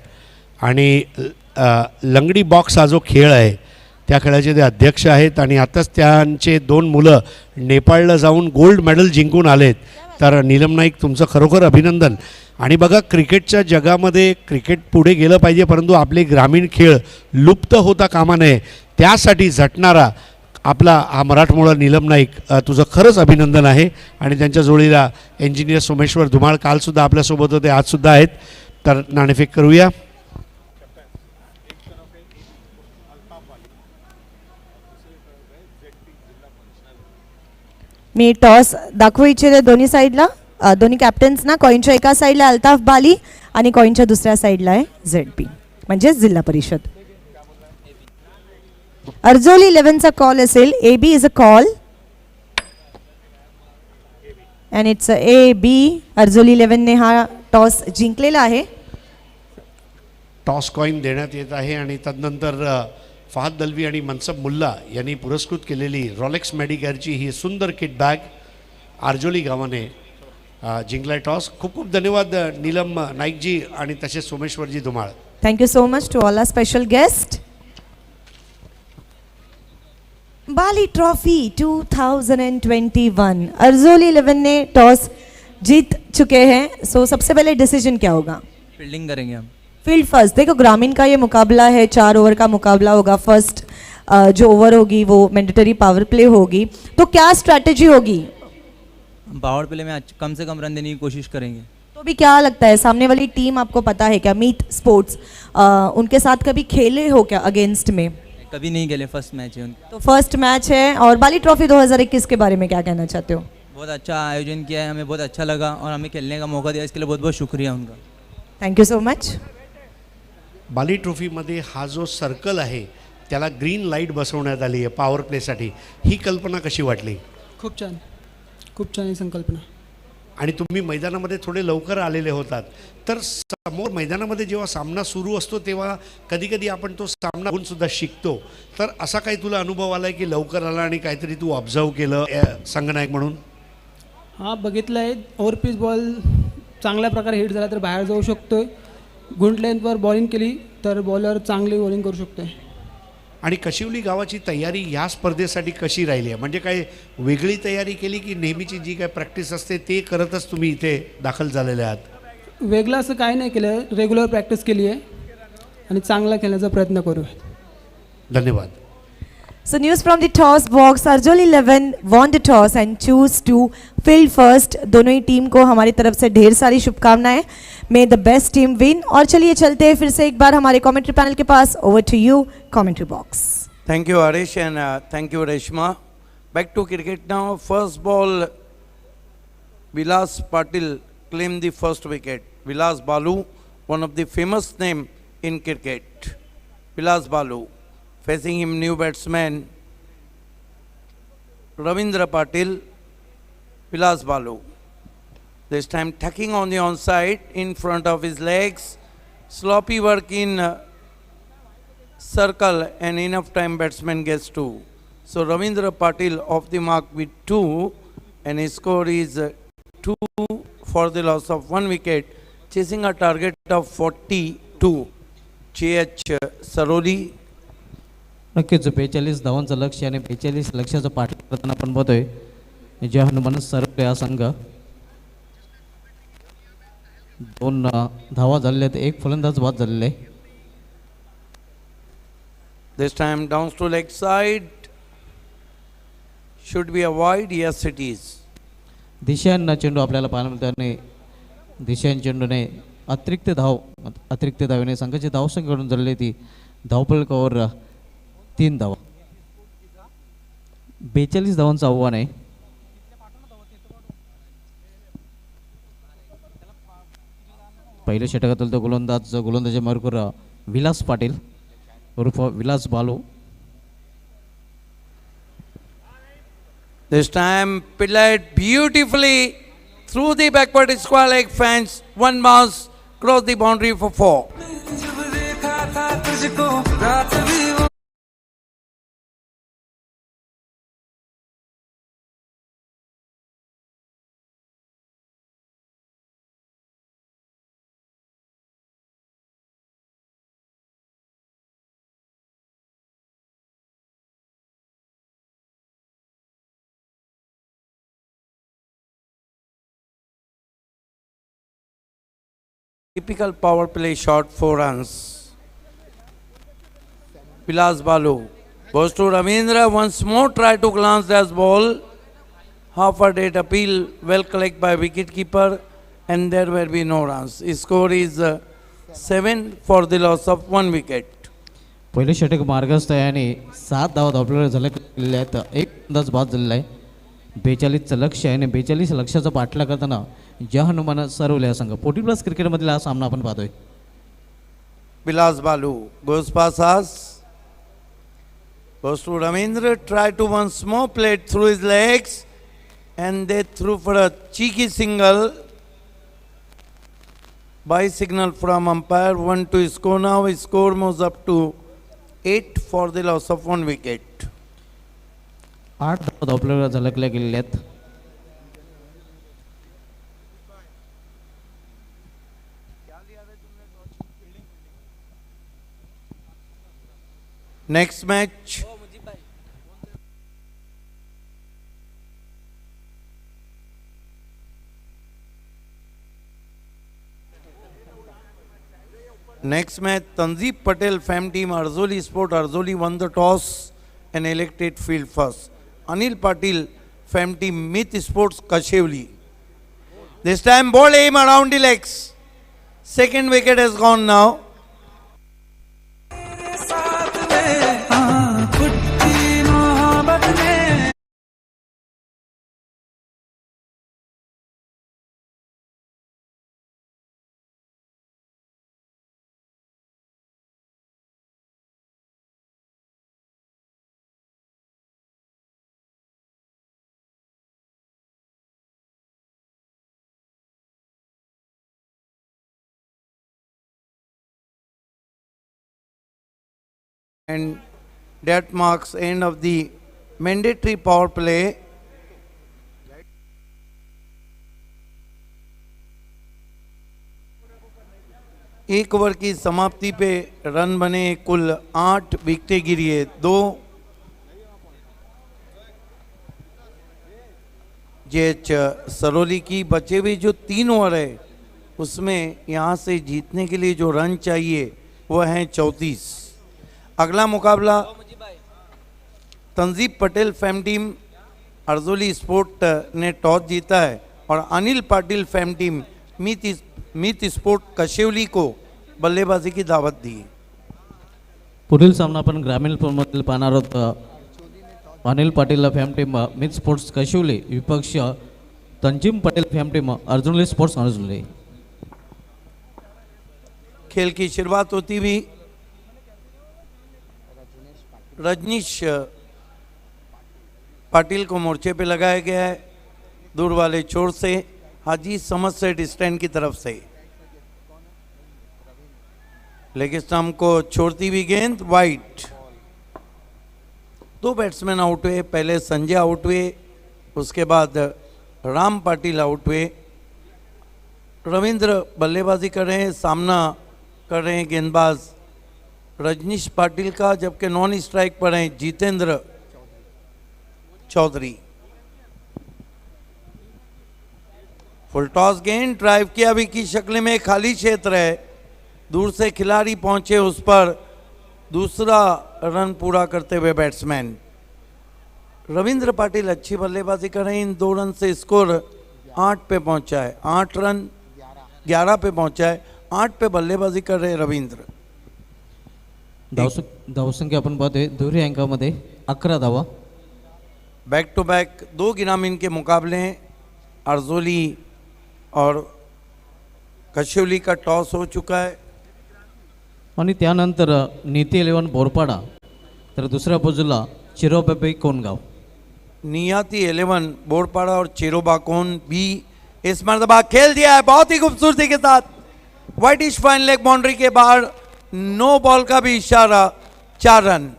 आणि लंगडी बॉक्स हा जो खेळ आहे त्या खेळाचे ते अध्यक्ष आहेत आणि आताच त्यांचे 2 मुलं नेपाळला जाऊन गोल्ड मेडल जिंकून आलेत. तर नीलम नाईक तुमचं खरोखर अभिनंदन. आणि बघा क्रिकेटच्या जगामध्ये क्रिकेट पुढे गेलं पाहिजे परंतु आपले ग्रामीण खेळ लुप्त होता कामा नये त्यासाठी झटणारा आपला हा मराठमोळा नीलम नाईक तुझं खरंच अभिनंदन आहे. आणि त्यांच्या जोडीला इंजिनियर सोमेश्वर धुमाळ कालसुद्धा आपल्यासोबत होते आजसुद्धा आहेत. तर नाणेफेक करूया. मी टॉस दाखवू इच्छिते दोन्ही साईडला, दोन्ही कॅप्टन्सना. कॉईनच्या एका साईडला अल्ताफ बाली आणि कॉईनच्या दुसऱ्या साईडला आहे ZP म्हणजे जिल्हा परिषद. अर्जोली 11चा कॉल असेल. AB is a call and it's AB. अर्जोली 11ने हा टॉस जिंकलेला आहे. टॉस कॉईन देण्यात येत आहे आणि तदनंतर फहाद दलवी आणि मनसब मुल्ला यांनी पुरस्कृत केलेली रॉलेक्स मेडिकेअरची ही सुंदर किट बॅग आर्जोली गावाने जिंकलाय टॉस. खूप खूप धन्यवाद नीलम नाईकजी आणि तसेच सोमेश्वरजी Dhumal. Thank you so much to all are special guest. Bali trophy 2021 Arjoli 11 ने टॉस जीत चुके हैं. सो सबसे पहले डिसीजन क्या होगा? फील्डिंग करेंगे हम. Field first. देखो ग्रामीण का ये मुकाबला है, 4 ओवर का मुकाबला होगा. फर्स्ट जो ओवर होगी वो मैंडेटरी पावर प्ले होगी. तो क्या स्ट्रैटेजी होगी? पावर प्ले में कम से कम रन देने की कोशिश करेंगे. तो भी क्या लगता है सामने वाली टीम आपको पता है क्या? मीट स्पोर्ट्स उनके साथ कभी खेले हो क्या अगेंस्ट में? कभी नहीं खेले, फर्स्ट मैच है उनका. तो फर्स्ट मैच है. और बाली ट्रॉफी 2021 के बारे में क्या कहना चाहते हो? बहुत अच्छा आयोजन किया है, हमें बहुत अच्छा लगा और हमें खेलने का मौका दिया, इसके लिए बहुत बहुत शुक्रिया उनका. Thank you so much. बाली ट्रॉफीमध्ये हा जो सर्कल आहे त्याला ग्रीन लाईट बसवण्यात आली आहे पॉवर प्लेसाठी. ही कल्पना कशी वाटली? खूप छान, खूप छान ही संकल्पना. आणि तुम्ही मैदानामध्ये थोडे लवकर आलेले होतात तर समोर मैदानामध्ये जेव्हा सामना सुरू असतो तेव्हा कधी कधी आपण तो सामना बघून सुद्धा शिकतो. तर असा काही तुला अनुभव आला की लवकर आला आणि काहीतरी तू ऑब्झर्व केलं संघनायक म्हणून? हा बघितलं आहे. ओव्हरपिच बॉल चांगल्या प्रकारे हिट झाला तर बाहेर जाऊ शकतोय. गुंड लेंथवर बॉलिंग केली तर बॉलर चांगली बॉलिंग करू शकतोय. आणि कशिवली गावाची तयारी या स्पर्धेसाठी कशी राहिली आहे? म्हणजे काय वेगळी तयारी केली की नेहमीची जी काय प्रॅक्टिस असते ते करतच तुम्ही इथे दाखल झालेले आहात? वेगळं असं काही नाही केलं, रेग्युलर प्रॅक्टिस केली आहे आणि चांगला खेळण्याचा प्रयत्न करू. धन्यवाद. So news from the toss box. अर्जोली 11 won the toss and choose to field first. दोनों ही टीम को हमारी तरफ से ढेर सारी शुभकामनाएं. May the best team win. और चलिए चलते हैं फिर से एक बार हमारे कमेंट्री पैनल के पास. Over to you, commentary box. Thank you, Harish, and thank you, Reshma. Back to cricket now. First ball, Vilas Patil claimed the first wicket. Vilas Balu, one of the famous name in cricket. Vilas Balu. Facing him, new batsman Ravindra Patil. Vilas Balu. This time tacking on the onside in front of his legs. Sloppy work in circle and enough time batsman gets 2. So Ravindra Patil off the mark with 2 and his score is 2 for the loss of 1 wicket, chasing a target of 42. JH Saroli. नक्कीच 42 धावांचं लक्ष आणि 42 लक्षाचं पाठलाग करताना आपण बघतोय जय हनुमान सरपले हा संघ. 2 धावा झालेल्या आहेत, 1 फलंदाज बाद झालेला आहे. This time downs to leg side. Should be a wide? Yes, it is. दिशांना चेंडू आपल्याला पाहायला मिळतो आणि दिशांन चेंडूने अतिरिक्त धावेने संघाची धावसंख्या झालेली ती धावफलकावर 3 धावा. 42 धावांचं आव्हान आहे. पहिल्या षटकातील तो गोलंदाजी मार्कर विलास पाटील उर्फ विलास बालू. This time pilled beautifully through the backward square leg fence. One bounce cross the boundary for 4. Typical power play shot, 4 runs. Vilas Balu goes to Ravindra. Once more try to glance as ball. Half a dead appeal, well collected by wicketkeeper, and there will be no runs. His score is 7 for the loss of 1 wicket. पहिले षटक मार्गस्थ आहे आणि 7 धावा धावपलेल्या झालेल्या आहेत. एक अंदाज बाद झालेला आहे. 42चं लक्ष आहे आणि 42 लक्षाचा पाठला करताना ज्या हनुमान सरवले हा संघ. 40 प्लस क्रिकेटमधला हा सामना आपण पाहतोय. Vilas Balu goes past us. Goes to Ravindra. Try to once more play it through his legs. And they threw for a cheeky single. By signal from umpire. 1 to score now. His score moves up to 8 for the loss of 1 wicket. 8 धावा धावपलेल्या झलकल्या गेलेल्या आहेत. Next match. Next match, Tanzeeb Patel Fam Team Arzoli Sport. Arzoli won the toss and elected field first. Anil Patil Fam Team Myth Sports Kashevli. This time ball aim around the legs. Second wicket has gone now. And that marks end of the mandatory power play. एक over की समाप्ति पे run बने कुल 8 विकेटें गिरी है. 2 JH Saroli की. बचे हुए जो 3 ओवर है उसमें यहाँ से जीतने के लिए जो रन चाहिए वह हैं 34. अगला मुकाबला तंजीब पटेल फैम टीम अर्जुली स्पोर्ट ने टॉस जीता है और अनिल पाटिल फैम टीम मीत स्पोर्ट कशेवली को बल्लेबाजी की दावत दी. पुढील सामना आपण ग्रामीण मधील पाहणार आहोत. अनिल पाटील फॅम टीम मिथ स्पोर्ट्स कशिवली विपक्ष Tanzeem Patel fam team Arjunali sports Arjunali. खेल की शुरुआत होती हुई रजनीश पाटिल को मोर्चे पे लगाया गया है दूर वाले छोर से. हाजी समझ सेट स्टैंड की तरफ से लेग स्टंप को छोड़ती हुई गेंद वाइट. 2 बैट्समैन आउट हुए. पहले संजय आउट हुए, उसके बाद राम पाटिल आउट हुए. रविंद्र बल्लेबाजी कर रहे हैं. सामना कर रहे हैं गेंदबाज रजनीश पाटिल का, जबकि नॉन स्ट्राइक पर हैं जितेंद्र चौधरी. फुल टॉस गेंद ड्राइव किया भी की शक्ल में. खाली क्षेत्र है, दूर से खिलाड़ी पहुंचे, उस पर दूसरा रन पूरा करते हुए बैट्समैन रविंद्र पाटिल अच्छी बल्लेबाजी कर रहे हैं. इन 2 रन से स्कोर 8 पे पहुंचा है. 8 रन 11 पे पहुंचा है. 8 पे बल्लेबाजी कर रहे रविंद्र. धावसंख्या आपण पाहतोय दुहेरी अंकामध्ये 11 धावा. बैक टू बैक 2 ग्रामीण के मुकाबले हैं. अर्जोली और कशिवली का टॉस हो चुका है आणि त्यानंतर नीती 11 बोरपाडा तर दुसऱ्या बाजूला चिरोबाई कोणगाव. नियाती 11 बोरपाड़ा और चेरोबाकोन भी इस मरतबा खेल दिया है बहुत ही खूबसूरती के साथ. वाइटिश फाइन लेग बाउंड्री के बाहर नो बॉल का भी इशारा. 4 run.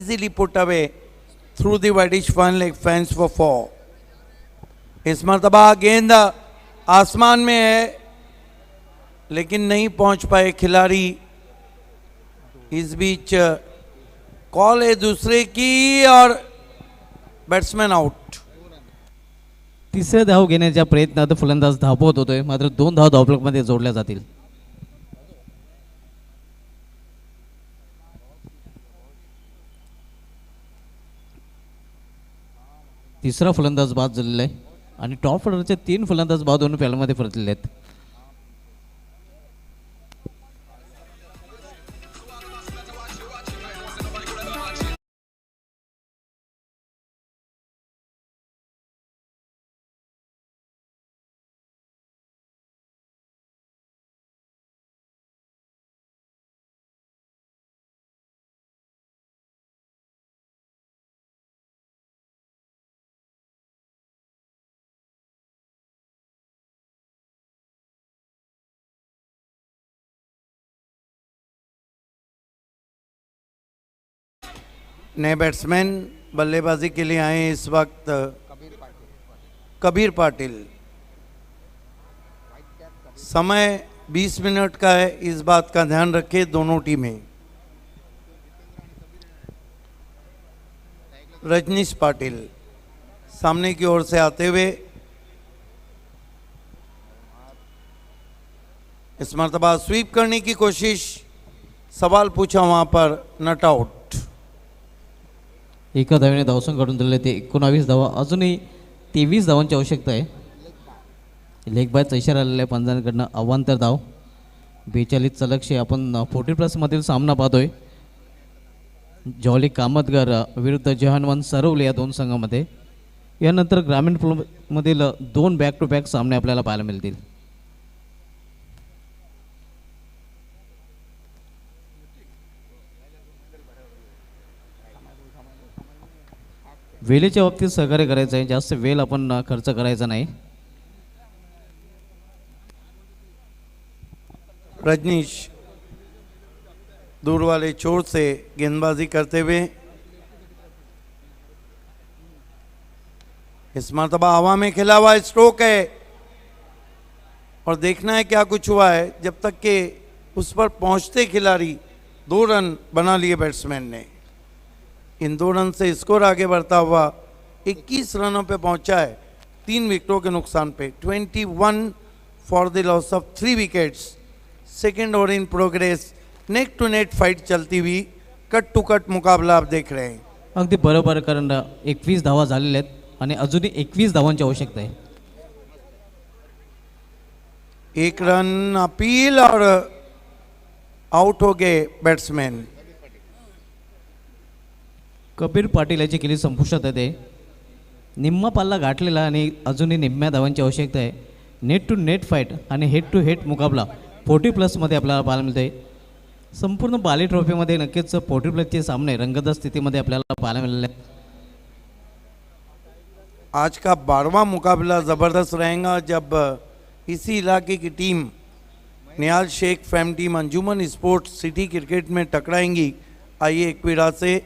Easily put away through the wideish fine leg fence for 4। इस मरतबा गेंद आसमान में है लेकिन नहीं पहुंच पाए खिलाड़ी। इस बीच कॉल है दूसरे की और बॅट्समॅन आउट। तिसऱ्या धाव घेण्याच्या प्रयत्नात फलंदाज धावत होतोय, मात्र 2 धाव धावफलकमध्ये जोडल्या जातील. तिसरा फलंदाज बाद झालेला आहे आणि टॉप ऑर्डरचे 3 फलंदाज बाद होऊन फॅलमध्ये परतलेले आहेत. नए बैट्समैन बल्लेबाजी के लिए आए हैं इस वक्त कबीर पाटिल। समय 20 मिनट का है, इस बात का ध्यान रखें दोनों टीमें। रजनीश पाटिल सामने की ओर से आते हुए इस मरतबा स्वीप करने की कोशिश, सवाल पूछा वहां पर, नॉट आउट। एका धावेने धावसंख्या काढून दिलेले ते 19 धावा, अजूनही 23 धावांची आवश्यकता आहे. लेग बायचा इशारा आलेला आहे पंजांकडनं. अवांतर धाव 42चा लक्ष्य. आपण 40+ मधील सामना पाहतोय. जॉली कामतगर विरुद्ध जहानवान सरवले या 2 संघामध्ये. यानंतर ग्रामीण मधील 2 बॅक टू बॅक सामने आपल्याला पाहायला मिळतील. वेळेच्या बाबतीत सहकार्य करायचं आहे, जास्त वेळ आपण खर्च करायचा नाही. रजनीश दूर वाले छोर से गेंदबाजी करते हुए इस मरतबा हवा में खेला हुआ स्ट्रोक है और देखना है क्या कुछ हुआ है। जब तक के उस पर पहुंचते खिलाड़ी 2 रन बना लिए बैट्समैन ने। इन 2 रन से स्कोर आगे बढ़ता हुआ 21 रनों पे पहुंचा है, 3 विकेटों के नुकसान पे। 21 for the loss of 3 wickets. Second over in progress, net to net fight चलती हुई, कट टू कट मुकाबला आप देख रहे हैं। अगदी बरोबर, कारण 21 धावा झालेल्या आहेत आणि अजूनही 21 धावांची आवश्यकता आहे. 1 रन अपील और आउट हो गए बैट्समैन। कबीर पाटील याची केली संपुष्टात येते. निम्मा पाल्ला गाठलेला आणि अजूनही निम्म्या धावांची आवश्यकता आहे. नेट टू नेट फाईट आणि हेड टू हेड मुकाबला 40+ मध्ये आपल्याला पाहायला मिळते. संपूर्ण बाली ट्रॉफीमध्ये नक्कीच 40+ सामने रंगतदार स्थितीमध्ये आपल्याला पाहायला मिळाले आहेत. आज का 12वां मुकाबला ज़बरदस्त रहेगा जब इसी इलाके की टीम नियाज शेख फैम टीम अंजुमन स्पोर्ट्स सिटी क्रिकेट में टकराएंगी। आइए एक्विरा से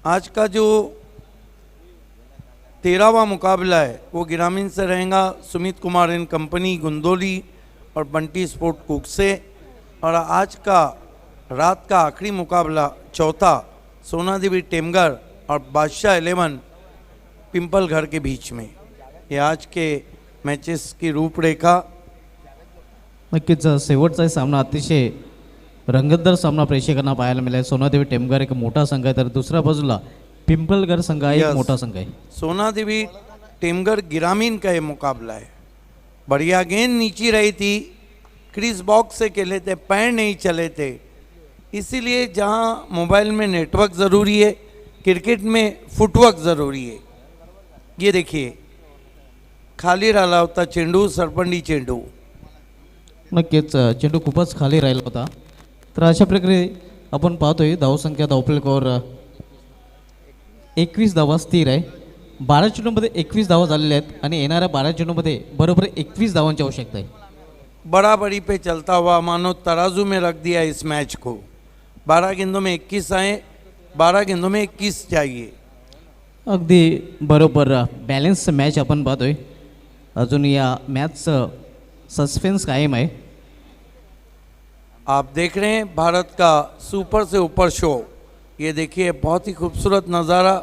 आज का जो 13वां मुकाबला है वो ग्रामीण से रहेगा। सुमित कुमार एंड कंपनी गुंदोली और बंटी स्पोर्ट कुक से। और आज का रात का आखिरी मुकाबला चौथा सोना देवी टेमगर और बादशाह 11 पिंपल घर के बीच में। ये आज के मैचेस की रूपरेखा। नक्कीच शेवटचा सामना अतिशय रंगतदार सामना प्रेक्षकांना पाहायला मिळाला. सोनादेवी टेमगर एक मोठा संघ आहे, तर दुसऱ्या बाजूला पिंपलगर संघ एक मोठा संघ आहे. सोना देवी टेमगर ग्रामीण का ये मुकाबला है। बढ़िया गेंद नीची रही थी, क्रीज बॉक्स से खेले थे, पैर नहीं चले थे। इसीलिए जहां मोबाइल में नेटवर्क ज़रूरी है, क्रिकेट में फुटवर्क ज़रूरी है। ये देखिए खाली राहिला होता चेंडू, सरपंडी चेंडू। नक्कीच चेंडू खूपच खाली राहिला होता. तर अशा प्रकारे आपण पाहतोय धावसंख्या धावफलकावर 21 धावा स्थिर आहे. 12 चेंडूमध्ये 21 धावा झालेल्या आहेत आणि येणाऱ्या 12 चेंडूमध्ये बरोबर 21 धावांची आवश्यकता आहे. बराबरी पे चलता हुआ मानो तराजू में रख दिया इस मैच को। 12 गेंदों में 21 आए, 12 गेंदों में 21 चाहिए। अगदी बरोबर बॅलन्स मॅच आपण पाहतोय. अजून या मॅचचं सस्पेन्स कायम आहे. आप देख रहे हैं भारत का सुपर से ऊपर शो. ये देखिए बहुत ही खूबसूरत नज़ारा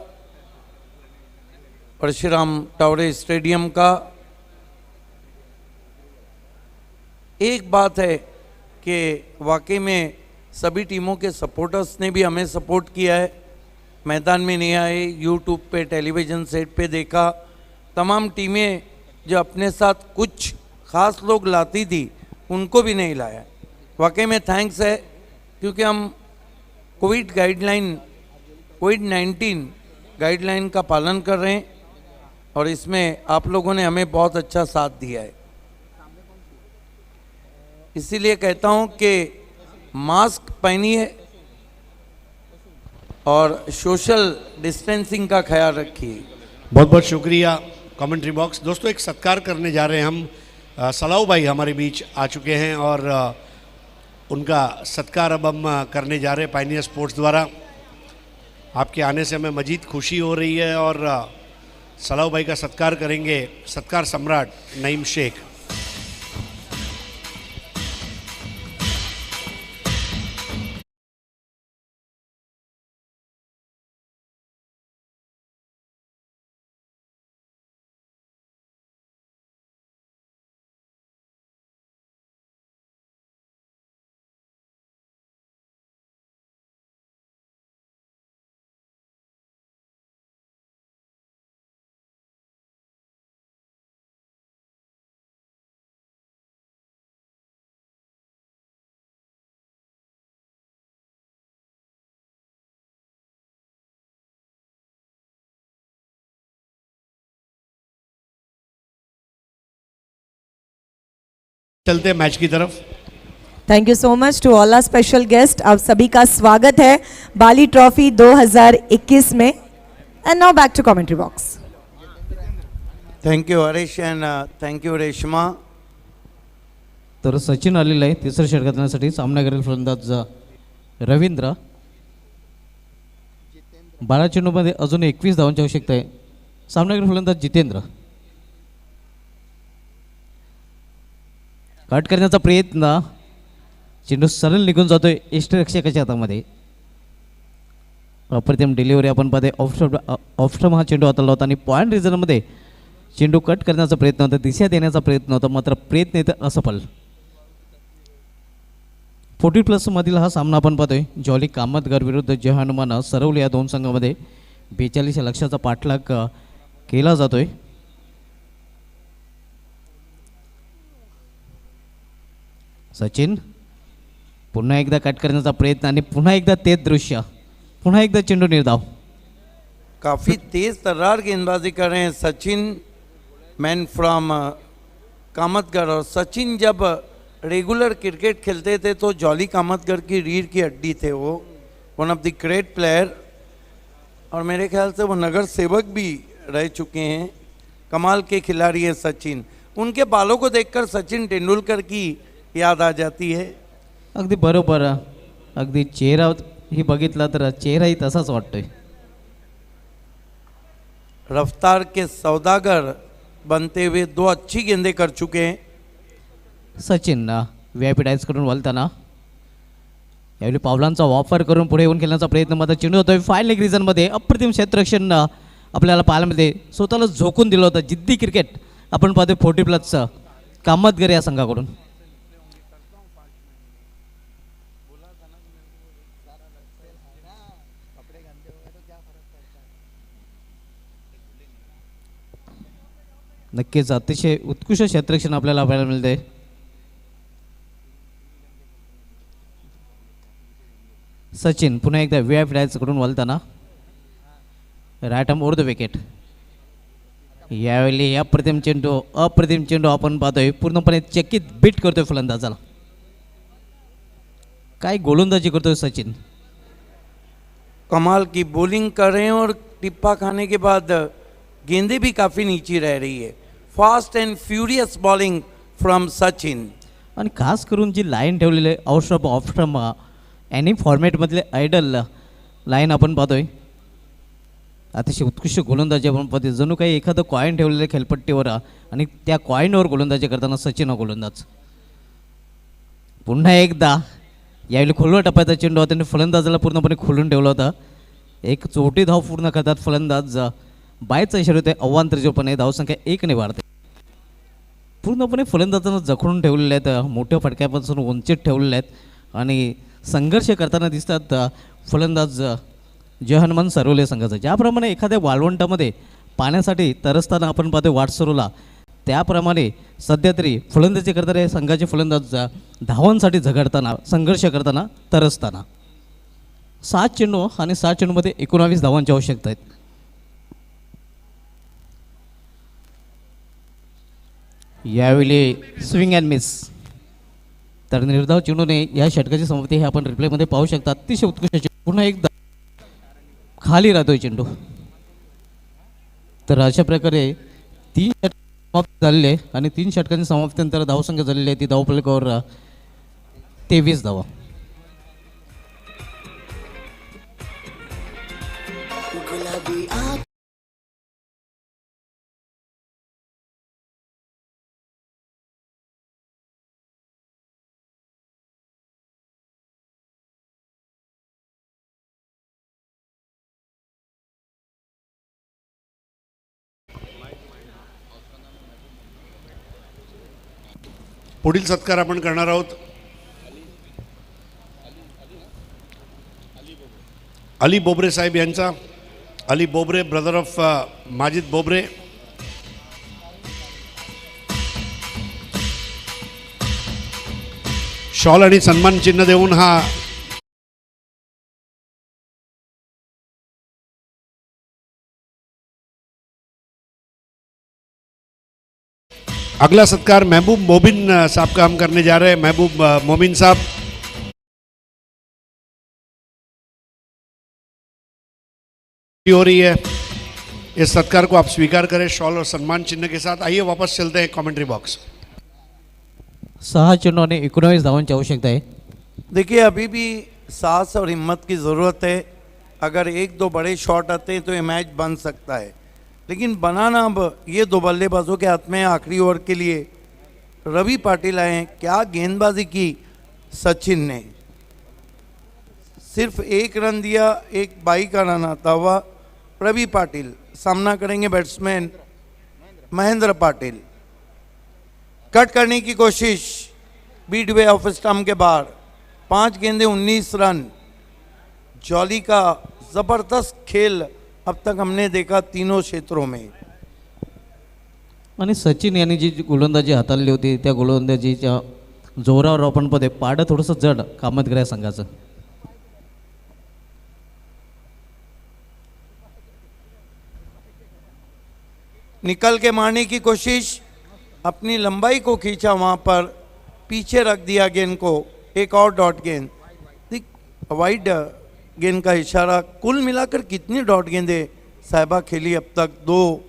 परशुराम टावरे स्टेडियम का. एक बात है कि वाकई में सभी टीमों के सपोर्टर्स ने भी हमें सपोर्ट किया है. मैदान में नहीं आए, यूट्यूब पे टेलीविज़न सेट पे देखा. तमाम टीमें जो अपने साथ कुछ ख़ास लोग लाती थी उनको भी नहीं लाया. वाकई में थैंक्स है, क्योंकि हम कोविड-19 गाइडलाइन का पालन कर रहे हैं और इसमें आप लोगों ने हमें बहुत अच्छा साथ दिया है. इसीलिए कहता हूं कि मास्क पहनिए और सोशल डिस्टेंसिंग का ख्याल रखिए. बहुत बहुत शुक्रिया. कमेंट्री बॉक्स दोस्तों, एक सत्कार करने जा रहे हैं हम. सलाऊ भाई हमारे बीच आ चुके हैं और उनका सत्कार अब हम करने जा रहे हैं पायनियर स्पोर्ट्स द्वारा. आपके आने से हमें मजीद खुशी हो रही है और सलाऊ भाई का सत्कार करेंगे सत्कार सम्राट नईम शेख. चलते हैं मैच की तरफ. Thank you so much to all our special guest. आप सभी का स्वागत है बाली ट्रॉफी 2021 में. And now back to commentary box. Thank you Harish and thank you Reshma. तर सचिन आलेला आहे तिसरं षटक करण्यासाठी. सामनावीर फलंदाज रवींद्र. 12 चेंडूमध्ये अजून 21 धावांची आवश्यकता आहे. सामनावीर फलंदाज जितेंद्र. कट करण्याचा प्रयत्न. चेंडू सरळ निघून जातोय यष्टिरक्षकाच्या हातामध्ये. अप्रतिम डिलिव्हरी आपण पाहते. ऑफस्टम हा चेंडू हाताळला होता आणि पॉईंट रिझनमध्ये चेंडू कट करण्याचा प्रयत्न होता, दिशा देण्याचा प्रयत्न होता, मात्र प्रयत्न येतं असफल. 40+ मधील हा सामना आपण पाहतोय. जॉली कामतगर विरुद्ध जय हनुमान सरवली या दोन संघामध्ये 42 लक्षाचा पाठलाग केला जातोय. सचिन पुन्हा एकदा कट करण्याचा प्रयत्न आणि पुन्हा एकदा तेच दृश्य. पुन्हा एकदा चेंडू निर्धाव. काफ़ी तेज़ तर्रार गेंदबाजी कर रहे हैं सचिन, मैन फ्रॉम कामतगर. और सचिन जब रेगुलर क्रिकेट खेलते थे तो जॉली कामतगर की रीढ़ की हड्डी थे वो. One of the great player और मेरे ख्याल से वो नगर सेवक भी रह चुके हैं. कमाल के खिलाड़ी हैं सचिन. उनके बालों को देखकर सचिन तेंदुलकर की याद आ जाती है. अगदी बरोबर. अगदी चेहरा ही बघितला तर चेहराही तसाच वाटतोय. रफ्तार के सौदागर बनते हुए 2 अच्छी गेंदें कर चुके हैं. सचिन व्हीआयपी डायस करून वळताना यावेळी पावलांचा वापर करून पुढे येऊन खेळण्याचा प्रयत्न मात्र चेंडू होतोय फाईन लेग रिजनमध्ये. अप्रतिम क्षेत्ररक्षण आपल्याला पाहायला मिळते. स्वतःला झोकून दिलं होतं. जिद्दी क्रिकेट आपण पाहतोय 40+ कामतगर या संघाकडून. नक्कीच अतिशय उत्कृष्ट क्षेत्ररक्षण आपल्याला पाहायला मिळते. सचिन पुन्हा एकदा व्हीआयपी डायस कडून वळताना right arm over the wicket. यावेळी अप्रतिम चेंडू आपण पाहतोय. पूर्णपणे चकित बीट करतोय फलंदाजाला. काय गोलंदाजी करतोय सचिन. कमाल की बॉलिंग कर रहे हैं और टिप्पा खाने के बाद गेंदें भी काफ़ी नीचे रह रही है. Fast and furious bowling from Sachin. आणि खास करून जी लाईन ठेवलेली आहे ऑफ स्टंप ॲनी फॉर्मॅटमधले आयडल लाईन आपण पाहतोय. अतिशय उत्कृष्ट गोलंदाजी आपण पाहतो, जणू काही एखादं कॉईन ठेवलेलं आहे खेळपट्टीवर आणि त्या कॉईनवर गोलंदाजी करताना सचिन हा गोलंदाज. पुन्हा एकदा यावेळी खोलवर टप्प्याचा चेंडू होता, त्यांनी फलंदाजाला पूर्णपणे खोलून ठेवला होता. एक चोटी धाव पूर्ण करतात फलंदाज. बायचा इशारा होते, अव्वांतरजीवपणे धावसंख्या 1ने वाढते. पूर्णपणे फलंदाजांना जखडून ठेवलेले आहेत, मोठ्या फटक्यापासून वंचित ठेवलेले आहेत आणि संघर्ष करताना दिसतात फलंदाज जय हनुमान सरवले संघाचा. ज्याप्रमाणे एखाद्या वाळवंटामध्ये पाण्यासाठी तरसताना आपण पाहतो वाटसरूला, त्याप्रमाणे सध्या तरी फलंदाजी करणारे संघाचे फलंदाज धावांसाठी झगडताना, संघर्ष करताना, तरसताना. 7 चेंडू आणि 7 चेंडूमध्ये 19 धावांची आवश्यकता आहेत. यावेळी स्विंग अँड मिस. तर निर्धाव चेंडूने या षटकाची समाप्ती हे आपण रिप्लेमध्ये पाहू शकता. अतिशय उत्कृष्ट चेंडू, पुन्हा एकदा खाली राहतोय चेंडू. तर अशा प्रकारे 3 षटक समाप्त झालेले आहे आणि 3 षटकांची समाप्तीनंतर धावसंख्या झालेली आहे ती धावफलकावर 23 धावा. पुढील सत्कार आपण करणार आहोत अली बोबरे साहेब यांचा. Ali Bobare, brother of Majid Bobare. शॉल आणि सन्मान चिन्ह देऊन हा अगला सत्कार महबूब मोबिन साहब का हम करने जा रहे हैं. महबूब मोबिन साहब. हो रही है, इस सत्कार को आप स्वीकार करें शॉल और सम्मान चिन्ह के साथ. आइए वापस चलते हैं कमेंट्री बॉक्स. 6 चेंडू आणि 19 धावांची आवश्यकता आहे. देखिए अभी भी साहस और हिम्मत की ज़रूरत है. अगर 1-2 बड़े शॉट आते हैं तो ये मैच बन सकता है, लेकिन बनाना अब ये 2 बल्लेबाजों के हाथ में. आखिरी ओवर के लिए रवि पाटिल आए हैं. क्या गेंदबाजी की सचिन ने. सिर्फ 1 रन दिया, एक बाई का रन आता हुआ. रवि पाटिल सामना करेंगे बैट्समैन महेंद्र पाटिल. कट करने की कोशिश बीट वे ऑफ स्टंप के बाहर. 5 गेंदे 19 रन. जॉली का ज़बरदस्त खेल अब तक हमने देखा तीनों क्षेत्रों में. आणि सचिन यांनी जी गोलंदाजी हाताळली होती त्या गोलंदाजीच्या जोरावर आपण पदे पाडं थोडंसं जड कामत आहे संघाचं. निकल के मारने की कोशिश, अपनी लंबाई को खींचा, वहाँ पर पीछे रख दिया गेंद को. एक और डॉट गेंद. वाइड गेंद का इशारा. कुल मिलाकर कितनी डॉट गेंदें साहिबा खेली अब तक. 2,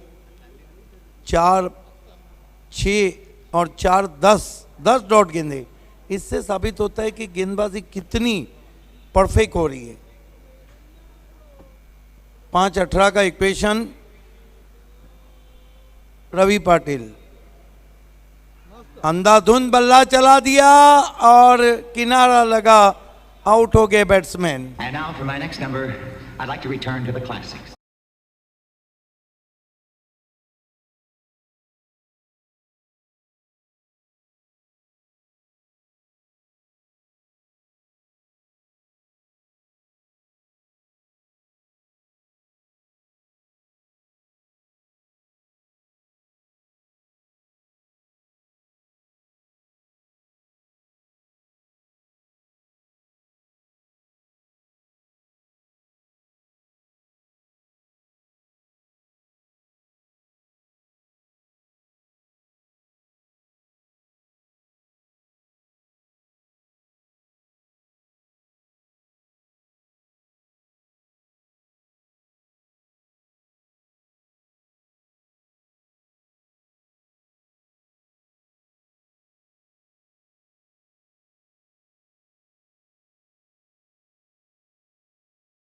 4, 6 और 4, 10 डॉट गेंदें. इससे साबित होता है कि गेंदबाजी कितनी परफेक्ट हो रही है. 5-18 का इक्वेशन. रवि पाटिल अंधाधुंध बल्ला चला दिया और किनारा लगा. आउट हो गए batsman. And now for my next number, I'd like to return to the classics.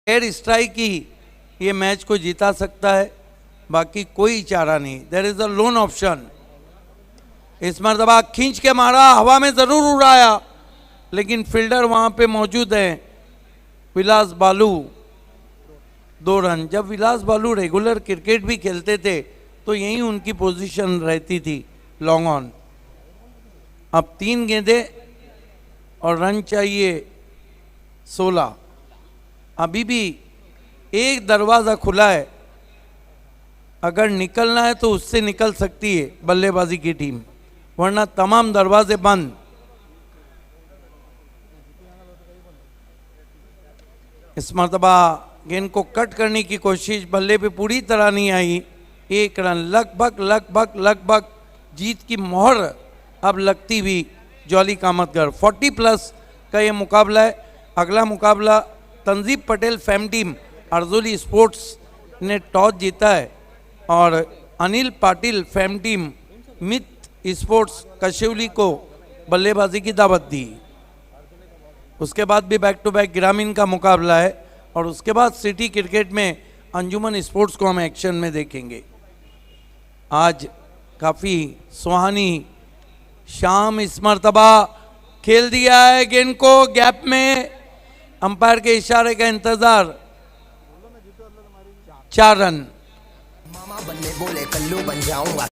Air strike की ये मैच को जीता सकता है, बाकी कोई चारा नहीं। There is a lone option. इस मरतबा खींच के मारा, हवा में ज़रूर उड़ाया, लेकिन फील्डर वहाँ पे मौजूद है विलास बालू। 2 रन। जब विलास बालू रेगुलर क्रिकेट भी खेलते थे तो यही उनकी पोजीशन रहती थी, लॉन्ग ऑन। अब 3 गेंदे और रन चाहिए 16। अभी भी एक दरवाज़ा खुला है, अगर निकलना है तो उससे निकल सकती है बल्लेबाजी की टीम, वरना तमाम दरवाजे बंद। इस मरतबा गेंद को कट करने की कोशिश बल्ले पे पूरी तरह नहीं आई। 1 रन। लगभग जीत की मोहर अब लगती हुई जॉली कामतगर। 40+ का ये मुकाबला है। अगला मुकाबला तंजीब पटेल फैम टीम अर्जुली स्पोर्ट्स ने टॉस जीता है और अनिल पाटिल फैम टीम मित स्पोर्ट्स कशिवली को बल्लेबाजी की दावत दी। उसके बाद भी बैक टू बैक ग्रामीण का मुकाबला है और उसके बाद सिटी क्रिकेट में अंजुमन स्पोर्ट्स को हम एक्शन में देखेंगे। आज काफ़ी सुहानी शाम इस मरतबा खेल दिया है गेंद को गैप में, अंपायर के इशारे का इंतजार। 4 रन। मामा बनने बोले कल्लू बन जाऊंगा।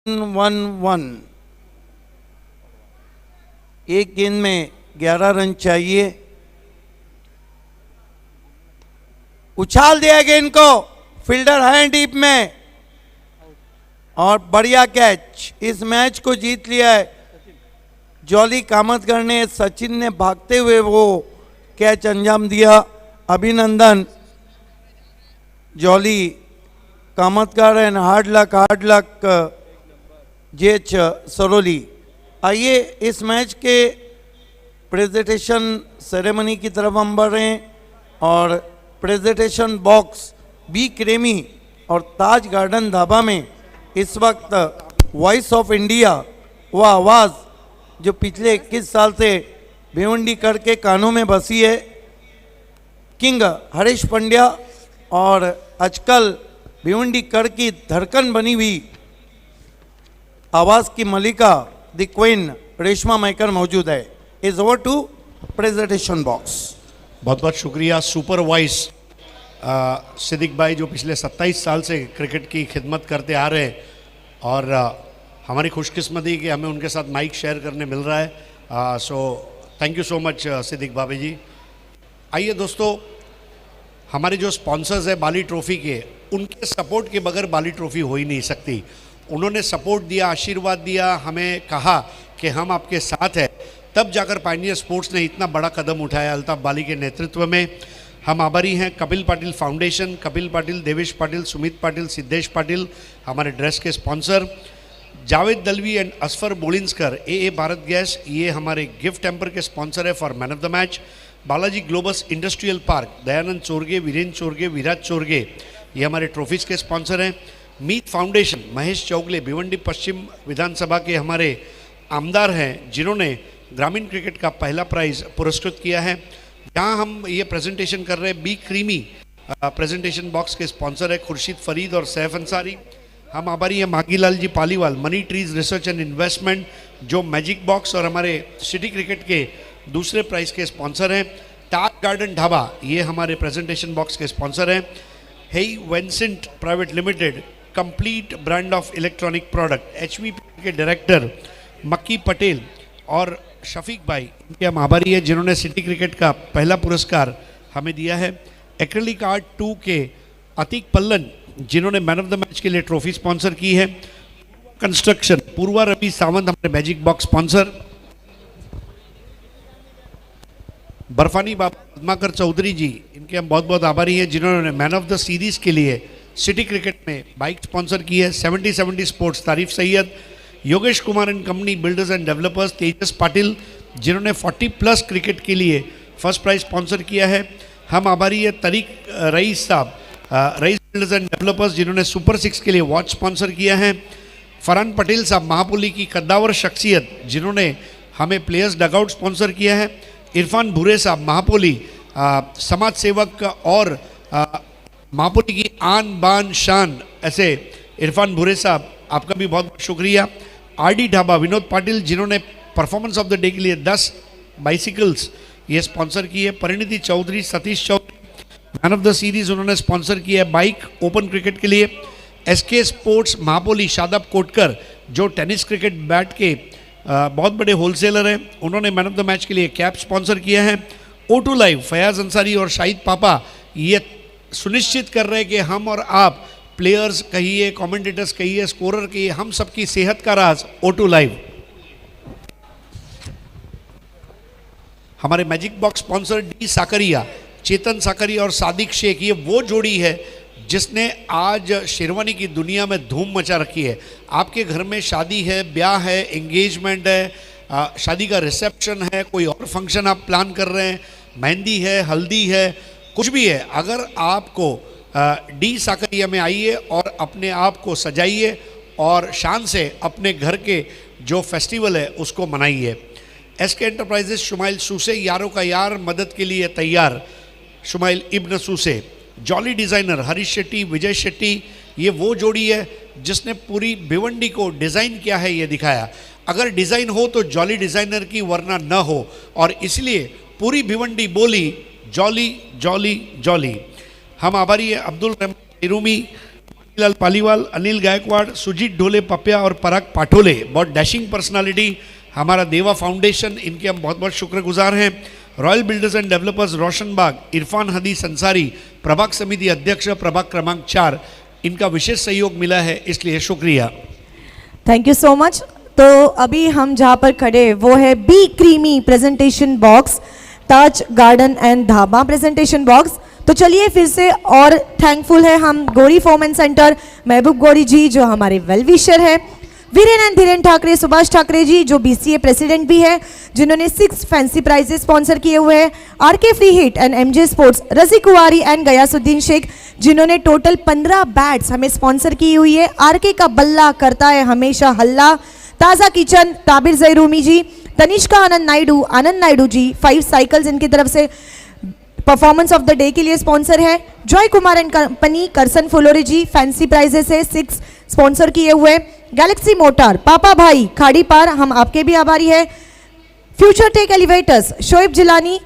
One one. एक गेंद में 11 रन चाहिए। उछाल दिया गेंद को, फील्डर है डीप में और बढ़िया कैच। इस मैच को जीत लिया है जॉली कामतगर ने। सचिन ने भागते हुए वो कैच अंजाम दिया। अभिनंदन Jolly Kamatgar and hard luck जेच सरोली। आइए इस मैच के प्रेजेंटेशन सेरेमनी की तरफ हम बढ़ रहे हैं और प्रेजेंटेशन बॉक्स बी क्रेमी और ताज गार्डन ढाबा में इस वक्त वॉइस ऑफ इंडिया, वह आवाज़ जो पिछले 21 साल से भिवंडी कर के कानों में बसी है, किंग हरीश पंड्या और आजकल भिवंडी कर की धड़कन बनी हुई आवाज़ की मलिका द क्वीन रेशमा मैकर मौजूद है। Is over to presentation box. बहुत बहुत शुक्रिया सुपर वॉइस सिद्दीक भाई, जो पिछले 27 साल से क्रिकेट की खिदमत करते आ रहे हैं और हमारी खुशकिस्मती कि हमें उनके साथ माइक शेयर करने मिल रहा है। So thank you so much Siddique भाभी जी। आइए दोस्तों, हमारे जो स्पॉन्सर्स हैं बाली ट्रॉफी के, उनके सपोर्ट के बगैर बाली ट्रॉफी हो ही नहीं सकती। उन्होंने सपोर्ट दिया, आशीर्वाद दिया, हमें कहा कि हम आपके साथ हैं, तब जाकर पायनियर स्पोर्ट्स ने इतना बड़ा कदम उठाया अल्ताफ बाली के नेतृत्व में। हम आभारी हैं कपिल पाटिल फाउंडेशन, कपिल पाटिल, देवेश पाटिल, सुमित पाटिल, सिद्धेश पाटिल, हमारे ड्रेस के स्पॉन्सर, जावेद दलवी एंड असफर बोलिंसकर, ए भारत गैस, ये हमारे गिफ्ट टेम्पर के स्पॉन्सर है for man of the match. Balaji Globus industrial park, Dayanand Chorge, Virendra Chorge, Viraj Chorge, ये हमारे ट्रॉफीज़ के स्पॉन्सर हैं। मीत फाउंडेशन, महेश चौगले, भिवंडी पश्चिम विधानसभा के हमारे आमदार हैं, जिन्होंने ग्रामीण क्रिकेट का पहला प्राइज़ पुरस्कृत किया है। जहां हम ये प्रेजेंटेशन कर रहे हैं, बी क्रीमी प्रेजेंटेशन बॉक्स के स्पॉन्सर है खुर्शीद फरीद और सैफ अंसारी। हम आभारी हैं Magilal ji Paliwal, money trees research and investment, जो मैजिक बॉक्स और हमारे सिटी क्रिकेट के दूसरे प्राइज़ के स्पॉन्सर हैं। ताज गार्डन ढाबा, ये हमारे प्रेजेंटेशन बॉक्स के स्पॉन्सर हैं। हेई वेंसेंट private limited, complete brand of electronic product, HVP के डायरेक्टर मक्की पटेल और शफीक भाई, इनके हम आभारी हैं जिन्होंने सिटी क्रिकेट का पहला पुरस्कार हमें दिया है। एक्रेलिक आर्ट 2 के अतीक पल्लन, जिन्होंने मैन ऑफ द मैच के लिए ट्रॉफी स्पॉन्सर की है। कंस्ट्रक्शन, पूर्वा रवि सावंत, हमारे मैजिक बॉक्स स्पॉन्सर। बर्फानी बाबा पद्माकर चौधरी जी, इनके हम बहुत बहुत आभारी हैं जिन्होंने मैन ऑफ द सीरीज़ के लिए सिटी क्रिकेट में बाइक स्पॉन्सर की है। 70-70 sports, Tarif Sayyed, Yogesh Kumar and company builders and developers, Tejas Patil जिन्होंने 40+ क्रिकेट के लिए फर्स्ट प्राइज स्पॉन्सर किया है। हम आभारी है तरीक रईस साहब, रईस बिल्डर्स एंड डेवलपर्स जिन्होंने सुपर 6 के लिए वॉच स्पॉन्सर किया है। फरहान पटेल साहब महापुली की कद्दावर शख्सियत जिन्होंने हमें प्लेयर्स डगआउट स्पॉन्सर किया है। इरफान भूरे साहब महापुली समाज सेवक और महापुली की आन बान शान, ऐसे इरफान भूरे साहब आपका भी बहुत बहुत शुक्रिया। आरडी ढाबा विनोद पाटिल जिन्होंने परफॉर्मेंस ऑफ द डे के लिए 10 बाइसिकल्स ये स्पॉन्सर किए। Parineeti Chaudhary, Satish Chaudhary man of the series उन्होंने स्पॉन्सर किया है बाइक ओपन क्रिकेट के लिए। एसके स्पोर्ट्स महापोली शादाब कोटकर जो टेनिस क्रिकेट बैट के बहुत बड़े होलसेलर हैं, उन्होंने मैन ऑफ द मैच के लिए कैप स्पॉन्सर किया है। O2 लाइव फयाज अंसारी और शाहिद पापा ये सुनिश्चित कर रहे हैं कि हम और आप प्लेयर्स कहिए, कमेंटेटर्स कहिए, स्कोरर कहिए, हम सबकी सेहत का राज O2 लाइव। हमारे magic box sponsor D Sakariya, Chetan Sakariya और सादिक शेख, ये वो जोड़ी है जिसने आज शेरवानी की दुनिया में धूम मचा रखी है। आपके घर में शादी है, ब्याह है, एंगेजमेंट है, शादी का रिसेप्शन है, कोई और फंक्शन आप प्लान कर रहे हैं, मेहंदी है, हल्दी है, कुछ भी है, अगर आपको डी साकरिया में आइए और अपने आप को सजाइए और शान से अपने घर के जो फेस्टिवल है उसको मनाइए। एसके एंटरप्राइजेस शुमाइल सूसे, यारों का यार मदद के लिए तैयार, शुमाइल इब्न SUSE. Jolly designer Harish Shetty, विजय शेट्टी, ये वो जोड़ी है जिसने पूरी भिवंडी को डिज़ाइन किया है, ये दिखाया। अगर डिज़ाइन हो तो जॉली डिज़ाइनर की, वरना न हो, और इसलिए पूरी भिवंडी बोली जॉली जॉली जॉली। हम आभारी है अब्दुल रहमान इरूमी, लाल पालीवाल, अनिल गायकवाड़, सुजीत ढोले पप्या और पराग पाठोले, बहुत डैशिंग पर्सनालिटी। हमारा देवा फाउंडेशन, इनके हम बहुत बहुत शुक्रगुजार हैं। रॉयल बिल्डर्स एंड डेवलपर्स रोशन बाग, इरफान हदीस अंसारी, प्रभाग समिति अध्यक्ष प्रभाग क्रमांक 4, इनका विशेष सहयोग मिला है, इसलिए शुक्रिया। Thank you so much. तो अभी हम जहाँ पर खड़े वो है B creamy presentation box, Taj garden and dhaba presentation box. तो चलिए फिर से और थैंकफुल है हम गौरी फॉर्म एंड सेंटर महबूब गौरी जी जो हमारे वेल विशर है, वीरेन एंड धीरेन ठाकरे, सुभाष ठाकरे जी जो BCA प्रेसिडेंट भी है, जिन्होंने 6 फैंसी प्राइजेस स्पॉन्सर किए हुए हैं। RK free hit and MJ sports, रजी कुवारी एंड गयासुद्दीन शेख जिन्होंने टोटल 15 बैट्स हमें स्पॉन्सर की हुई है। RK का बल्ला करता है हमेशा हल्ला। ताज़ा किचन, ताबिर जयरूमी जी, तनिष्का आनंद नायडू जी 5 साइकिल्स इनकी तरफ से परफॉर्मेंस ऑफ द डे के लिए स्पॉन्सर है। Joy Kumar and company, Karsan Fulori ji fancy prizes से 6 स्पॉन्सर किए हुए। गैलेक्सी मोटर, पापा भाई खाड़ी पार, हम आपके भी आभारी है। Future tech elevators, Shoaib Jilani,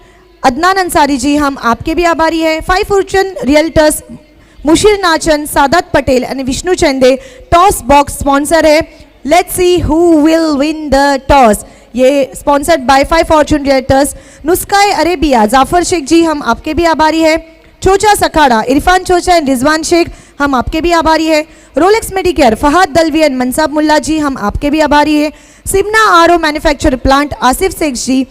Adnan Ansari ji, हम आपके भी आभारी है। 5 fortune realtors, Mushir Nachan, Sadat Patel and Vishnu Chande, toss box sponsor है। Let's see who will win the toss, ये स्पॉन्सर्ड बाय 5 फॉर्चून रियल्टर्स। नुस्खाए अरेबिया, जाफर शेख जी, हम आपके भी आभारी है। चोचा सखाड़ा, इरफान चोचा एंड रिजवान शेख, हम आपके भी आभारी है। Rolex medicare, Fahad Dalvi and Mansab Mulla ji, हम आपके भी आभारी है। सिमना RO manufacture plant, Asif Shaikh ji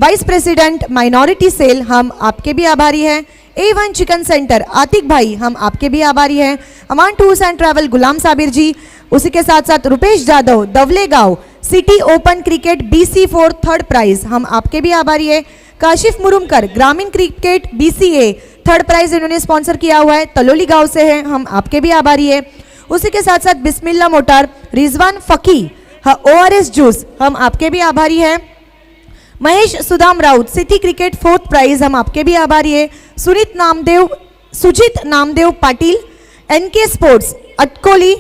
vice president minority cell, हम आपके भी आभारी है। A1 चिकन सेंटर, आतिक भाई, हम आपके भी आभारी हैं। अमान टूर्स एंड ट्रैवल, गुलाम साबिर जी, उसी के साथ साथ रुपेश जाधव, दवले गांव, city open cricket BC4 3rd prize, हम आपके भी आभारी है। काशिफ मुरुमकर, ग्रामीण क्रिकेट BCA 3rd प्राइज इन्होंने स्पॉन्सर किया हुआ है, तलोली गांव से है, हम आपके भी आभारी है। उसी के साथ साथ Bismillah motor, Rizwan Faki, ORS juice, हम आपके भी आभारी है। Mahesh Sudam Raut, city cricket 4th prize, हम आपके भी आभारी है। सुजीत नामदेव पाटिल, NK स्पोर्ट्स अटकोली,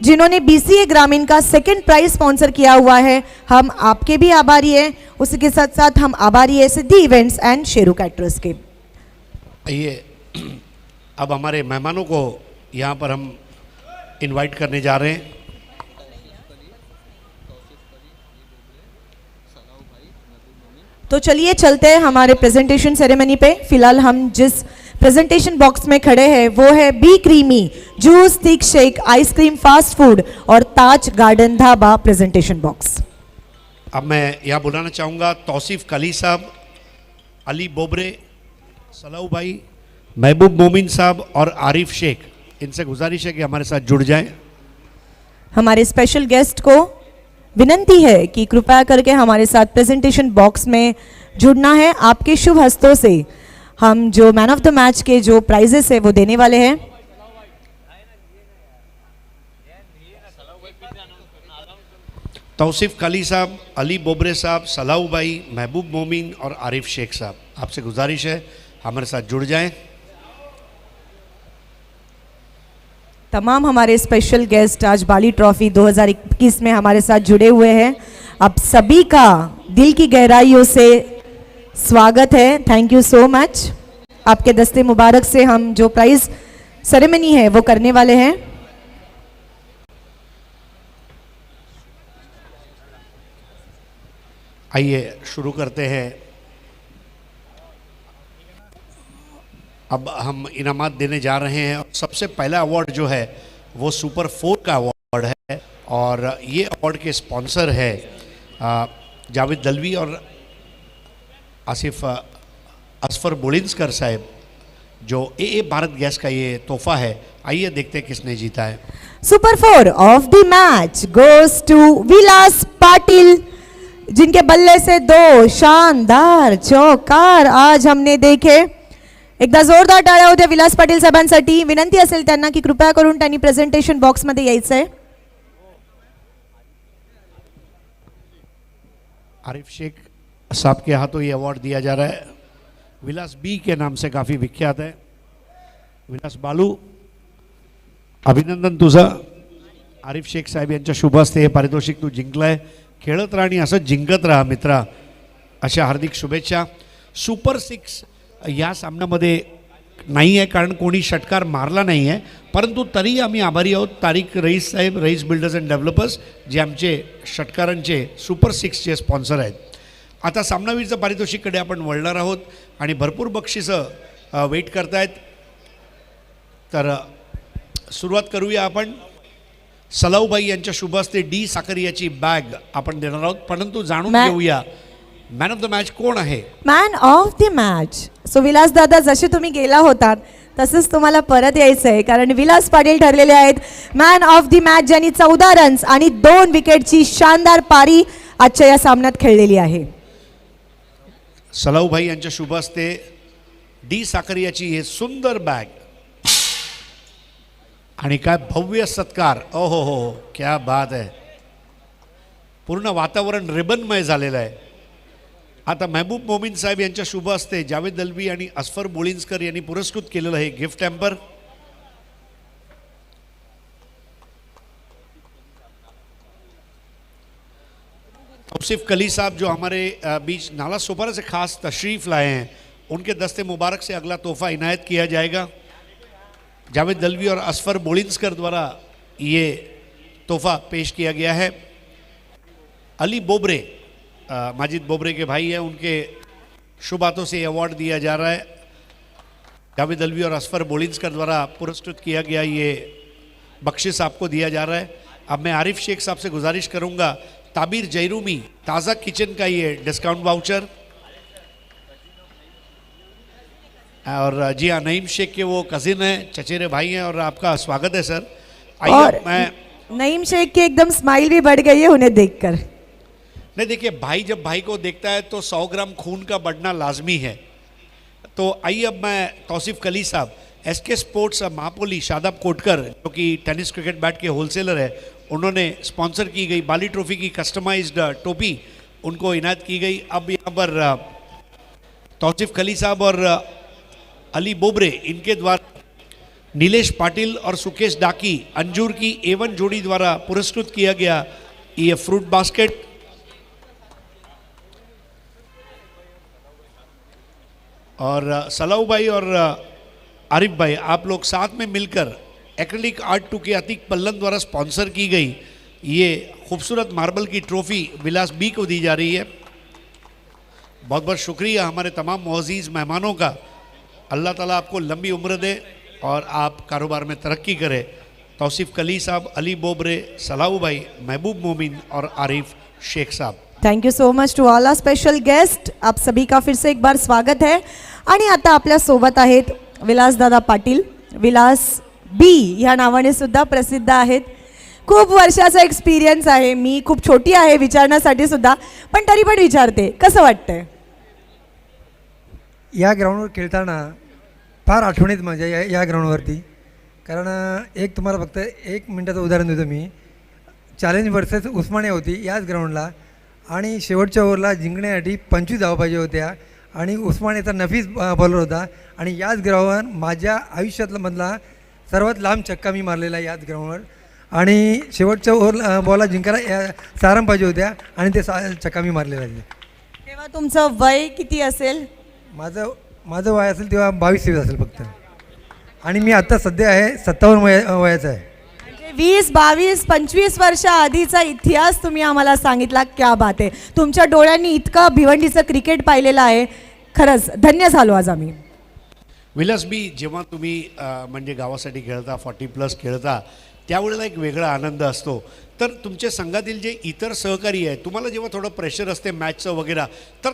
जिन्होंने BCA ग्रामीण का 2nd प्राइज स्पॉन्सर किया हुआ है, हम आपके भी आभारी है। उसी के साथ साथ हम आभारी है सिद्धि इवेंट्स एंड शेरू कैटरर्स के। आइए अब हमारे मेहमानों को यहाँ पर हम इनवाइट करने जा रहे हैं। तो चलिए चलते हैं हमारे प्रेजेंटेशन सेरेमनी पे। फिलहाल हम जिस प्रेजेंटेशन बॉक्स में खड़े हैं वो है B creamy juice, thick shake, ice cream, fast food और Taj garden dhaba presentation box. अब मैं यहाँ बुलाना चाहूँगा तौसीफ कली साहब, अली बोबरे, सलाऊ भाई, महबूब मोमिन साहब और आरिफ शेख। इनसे गुजारिश है कि हमारे साथ जुड़ जाएं। हमारे स्पेशल गेस्ट को विनंती है कि कृपया करके हमारे साथ प्रेजेंटेशन बॉक्स में जुड़ना है। आपके शुभ हस्तों से हम जो मैन ऑफ द मैच के जो प्राइजेस है वो देने वाले हैं। तौसीफ कली साहब, अली बोबरे साहब, सलाऊ भाई, महबूब मोमिन और आरिफ शेख साहब, आपसे गुजारिश है हमारे साथ जुड़ जाएं। तमाम हमारे स्पेशल गेस्ट आज बाली ट्रॉफी 2021 में हमारे साथ जुड़े हुए हैं। आप सभी का दिल की गहराइयों से स्वागत है। Thank you so much. आपके दस्ते मुबारक से हम जो प्राइज सेरेमनी है वो करने वाले हैं। आइए शुरू करते हैं। अब हम इनामात देने जा रहे हैं और सबसे पहला अवार्ड जो है वो सुपर 4 का अवार्ड है और ये अवार्ड के स्पॉन्सर है जावेद दलवी और आसिफ असफर बोलिंसकर साहब, जो ए भारत गैस का ये तोहफा है। आइए देखते हैं किसने जीता है। Super 4 of the match goes to Vilas Patil, जिनके बल्ले से 2 शानदार चौकार आज हमने देखे। एकदा जोरदार टाळ्या होत्या विलास पाटील साहेबांसाठी। विनंती असेल त्यांना की कृपया करून त्यांनी प्रेझेंटेशन बॉक्स मध्ये यायचंय। आरिफ शेख साहब के हाथों ये अवार्ड दिया जा रहा है। विलास बी के नाम से काफ़ी विख्यात है। विलास बालू, अभिनंदन तुझं। आरिफ शेख साहेब यांच्या शुभ हस्ते हे पारितोषिक तू जिंकलंय। खेळत राहा आणि असं जिंकत राहा मित्रा, अशा हार्दिक शुभेच्छा। सुपर 6 या सामन्यामध्ये नाही आहे कारण कोणी षटकार मारला नाही आहे, परंतु तरी आम्ही आभारी आहोत Tariq rice Saheb, rice builders and developers, जे आमचे षटकारांचे सुपर 6चे स्पॉन्सर आहेत। आता सामनावीरचं पारितोषिककडे आपण वळणार आहोत आणि भरपूर बक्षिसं वेट करतायत। तर सुरुवात करूया आपण। सलाऊबाई यांच्या शुभ हस्ते डी साकरियाची बॅग आपण देणार आहोत, परंतु जाणून घेऊया मॅन ऑफ द मॅच कोण आहे। मॅन ऑफ द मॅच सो विलास दादा, जसे तुम्ही गेला होतात तसंच तुम्हाला परत यायचं आहे, कारण विलास पाटील ठरलेले आहेत मॅन ऑफ द मॅच, ज्यांनी 14 रन्स आणि 2 विकेटची शानदार पारी आजच्या या सामन्यात खेळलेली आहे। सलाऊभाई यांच्या शुभ हस्ते डी साकरियाची हे सुंदर बॅग आणि काय भव्य सत्कार। ओहो हो, क्या बात आहे। पूर्ण वातावरण रिबनमय झालेलं आहे। आता महबूब मोमिन साहेब यांच्या शुभ हस्ते जावेद दलवी आणि असफर बोलिंसकर यांनी पुरस्कृत केलेलं हे गिफ्ट हॅम्पर। तौसीफ कली साहब जो हमारे बीच नाला सोपारा से खास तशरीफ़ लाए हैं, उनके दस्ते मुबारक से अगला तोहफा इनायत किया जाएगा। जावेद दलवी और असफर बोलिंसकर द्वारा ये तोहफा पेश किया गया है। अली बोबरे, माजिद बोबरे के भाई हैं, उनके शुभ हाथों से ये अवार्ड दिया जा रहा है। जावेद दलवी और असफर बोलिंसकर द्वारा पुरस्कृत किया गया ये बख्शिश आपको दिया जा रहा है। अब मैं आरिफ शेख साहब से गुजारिश करूंगा, ताबिर जयरूमी ताज़ा किचन का ये डिस्काउंट वाउचर, और जी हाँ, नईम शेख के वो कजिन हैं, चचेरे भाई हैं, और आपका स्वागत है सर। और आइए मैं नईम शेख की एकदम स्माइल भी बढ़ गई है उन्हें देखकर। नहीं, देखिए भाई जब भाई को देखता है तो 100 ग्राम खून का बढ़ना लाजमी है। तो आइए अब मैं तौसीफ कली साहब, एसके स्पोर्ट्स महापोली शादाब कोटकर, जो कि टेनिस क्रिकेट बैट के होलसेलर है, उन्होंने स्पॉन्सर की गई बाली ट्रॉफी की कस्टमाइज्ड टोपी उनको इनायत की गई। अब यहाँ पर तौसीफ कली साहब और अली बोबरे, इनके द्वारा नीलेश पाटिल और सुकेश डाकी, अंजूर की A1 जोड़ी द्वारा पुरस्कृत किया गया ये फ्रूट बास्केट। और सलाऊ भाई और आरिफ भाई, आप लोग साथ में मिलकर एक्रेलिक आर्ट 2 के अतीक पल्लन द्वारा स्पॉन्सर की गई ये खूबसूरत मार्बल की ट्रॉफ़ी विलास बी को दी जा रही है। बहुत बहुत शुक्रिया हमारे तमाम मुअज़्ज़िज़ मेहमानों का। अल्लाह ताला आपको लंबी उम्र दे और आप कारोबार में तरक्की करें। तौसीफ कली साहब, अली बोबरे, सलाऊ भाई, महबूब मोमिन और आरिफ शेख साहब, thank you so much to all are special guest. आप सभी का फिर से एक बार स्वागत है। आणि आता आपल्या सोबत आहेत विलास दादा पाटील, विलास बी ह्या नावाने सुद्धा प्रसिद्ध आहेत। खूप वर्षाचा एक्सपिरियन्स आहे, मी खूप छोटी आहे विचारण्यासाठी सुद्धा, पण तरी पण विचारते, कसं वाटतंय? या ग्राउंडवर खेळताना फार आठवणीत माझ्या या ग्राउंडवरती. कारण एक तुम्हाला फक्त 1 मिनटाचं उदाहरण देतो मी. चॅलेंज वर्सेस उस्मानिया होती याच ग्राउंडला आणि शेवटच्या ओव्हरला जिंकण्यासाठी 25 धावा पाहिजे होत्या आणि उस्मानियाचा नफीस बॉलर होता आणि याच ग्राउंडवर माझ्या आयुष्यातला मधला सर्वात लांब छक्का मी मारलेला याच ग्राउंडवर आणि शेवटच्या ओव्हर बॉलला जिंकायला सारम पाहिजे होत्या आणि ते छक्का मी मारलेला आहे. तेव्हा तुमचं वय किती असेल? माझं वय असेल तेव्हा 22-23 असेल फक्त आणि मी आत्ता सध्या आहे 57 वयाचा आहे. म्हणजे 20, 22, 25 वर्ष आधीचा इतिहास तुम्ही आम्हाला सांगितला, क्या बात आहे. तुमच्या डोळ्यांनी इतकं भिवंडीचं क्रिकेट पाहिलेलं आहे, खरंच धन्य झालो आज आम्ही. विलास बी, जेव्हा तुम्ही म्हणजे गावासाठी खेळता, 40+ खेळता, त्यावेळेला एक वेगळा आनंद असतो. तर तुमच्या संघातील जे इतर सहकारी आहेत, तुम्हाला जेव्हा थोडं प्रेशर असते मॅचचं वगैरे, तर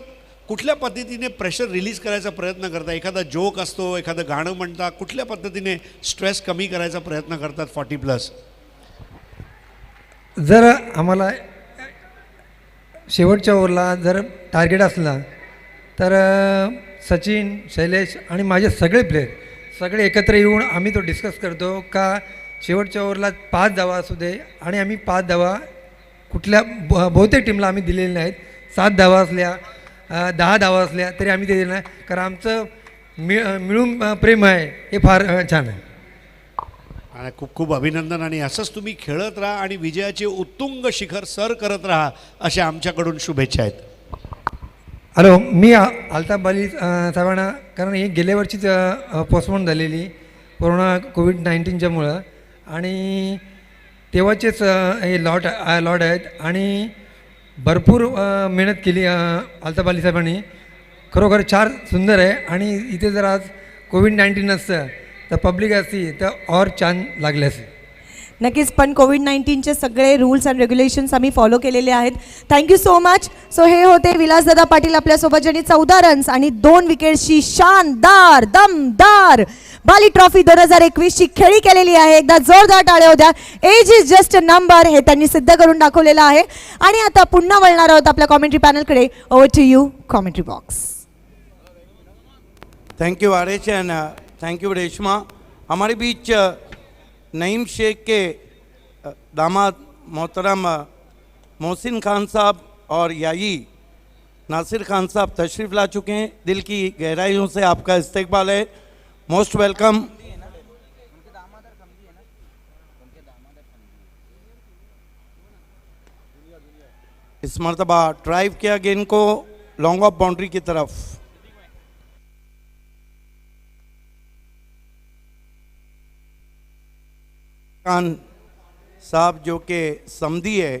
कुठल्या पद्धतीने प्रेशर रिलीज करायचा प्रयत्न करता? एखादा जोक असतो, एखादं गाणं म्हणता, कुठल्या पद्धतीने स्ट्रेस कमी करायचा प्रयत्न करतात 40+? जर आम्हाला शेवटच्या ओव्हरला जर टार्गेट असला तर सचिन, शैलेश आणि माझे सगळे प्लेयर सगळे एकत्र येऊन आम्ही तो डिस्कस करतो का शेवटच्या ओव्हरला 5 धावा असू दे आणि आम्ही 5 धावा कुठल्या बहुतेक टीमला आम्ही दिलेल्या नाहीत. 7 धावा असल्या 10 धावा असल्या तरी आम्ही ते दिलं नाही, कारण आमचं मिळून प्रेम आहे हे फार छान आहे. आणि खूप खूप अभिनंदन आणि असंच तुम्ही खेळत राहा आणि विजयाचे उत्तुंग शिखर सर करत राहा अशा आमच्याकडून शुभेच्छा आहेत. हॅलो, मी अल्ताफ बाली साहेबांना, कारण ही गेल्या वर्षीच पोस्टपोन झालेली कोरोना कोविड-19च्यामुळं आणि तेव्हाचेच हे लॉट आहेत आणि भरपूर मेहनत केली अल्ताफ बाली साहेबांनी. खरोखर चार सुंदर आहे आणि इथे जर आज कोविड-19 नसतं तर पब्लिक असती तर और छान लागले असते. नक्कीच, पण कोविड-19चे सगळे रूल्स अँड रेग्युलेशन्स आम्ही फॉलो केलेले आहेत. Thank you so much. सो हे होते विलासदादा पाटील आपल्यासोबत, ज्यांनी 14 रन्स आणि 2 विकेट्सची शानदार दमदार बाली ट्रॉफी 2021ची खेळी केलेली आहे. एकदा जोरदार टाळ्या होत्या. Age is just a number हे त्यांनी सिद्ध करून दाखवलेलं आहे. आणि आता पुन्हा वळणार आहोत आपल्या कॉमेंट्री पॅनलकडे. Over to you commentary box. Thank you Aresh and thank you Reshma. हमारे बीच नईम शेख के दामाद मोहतरम मोहसिन खान साहब और याई नासिर खान साहब तशरीफ़ ला चुके हैं. दिल की गहराइयों से आपका इस्तकबाल है. Most welcome. इस मरतबा ड्राइव किया गेंद को लॉन्ग ऑफ बाउंड्री की तरफ. खान साहब जो कि समधी है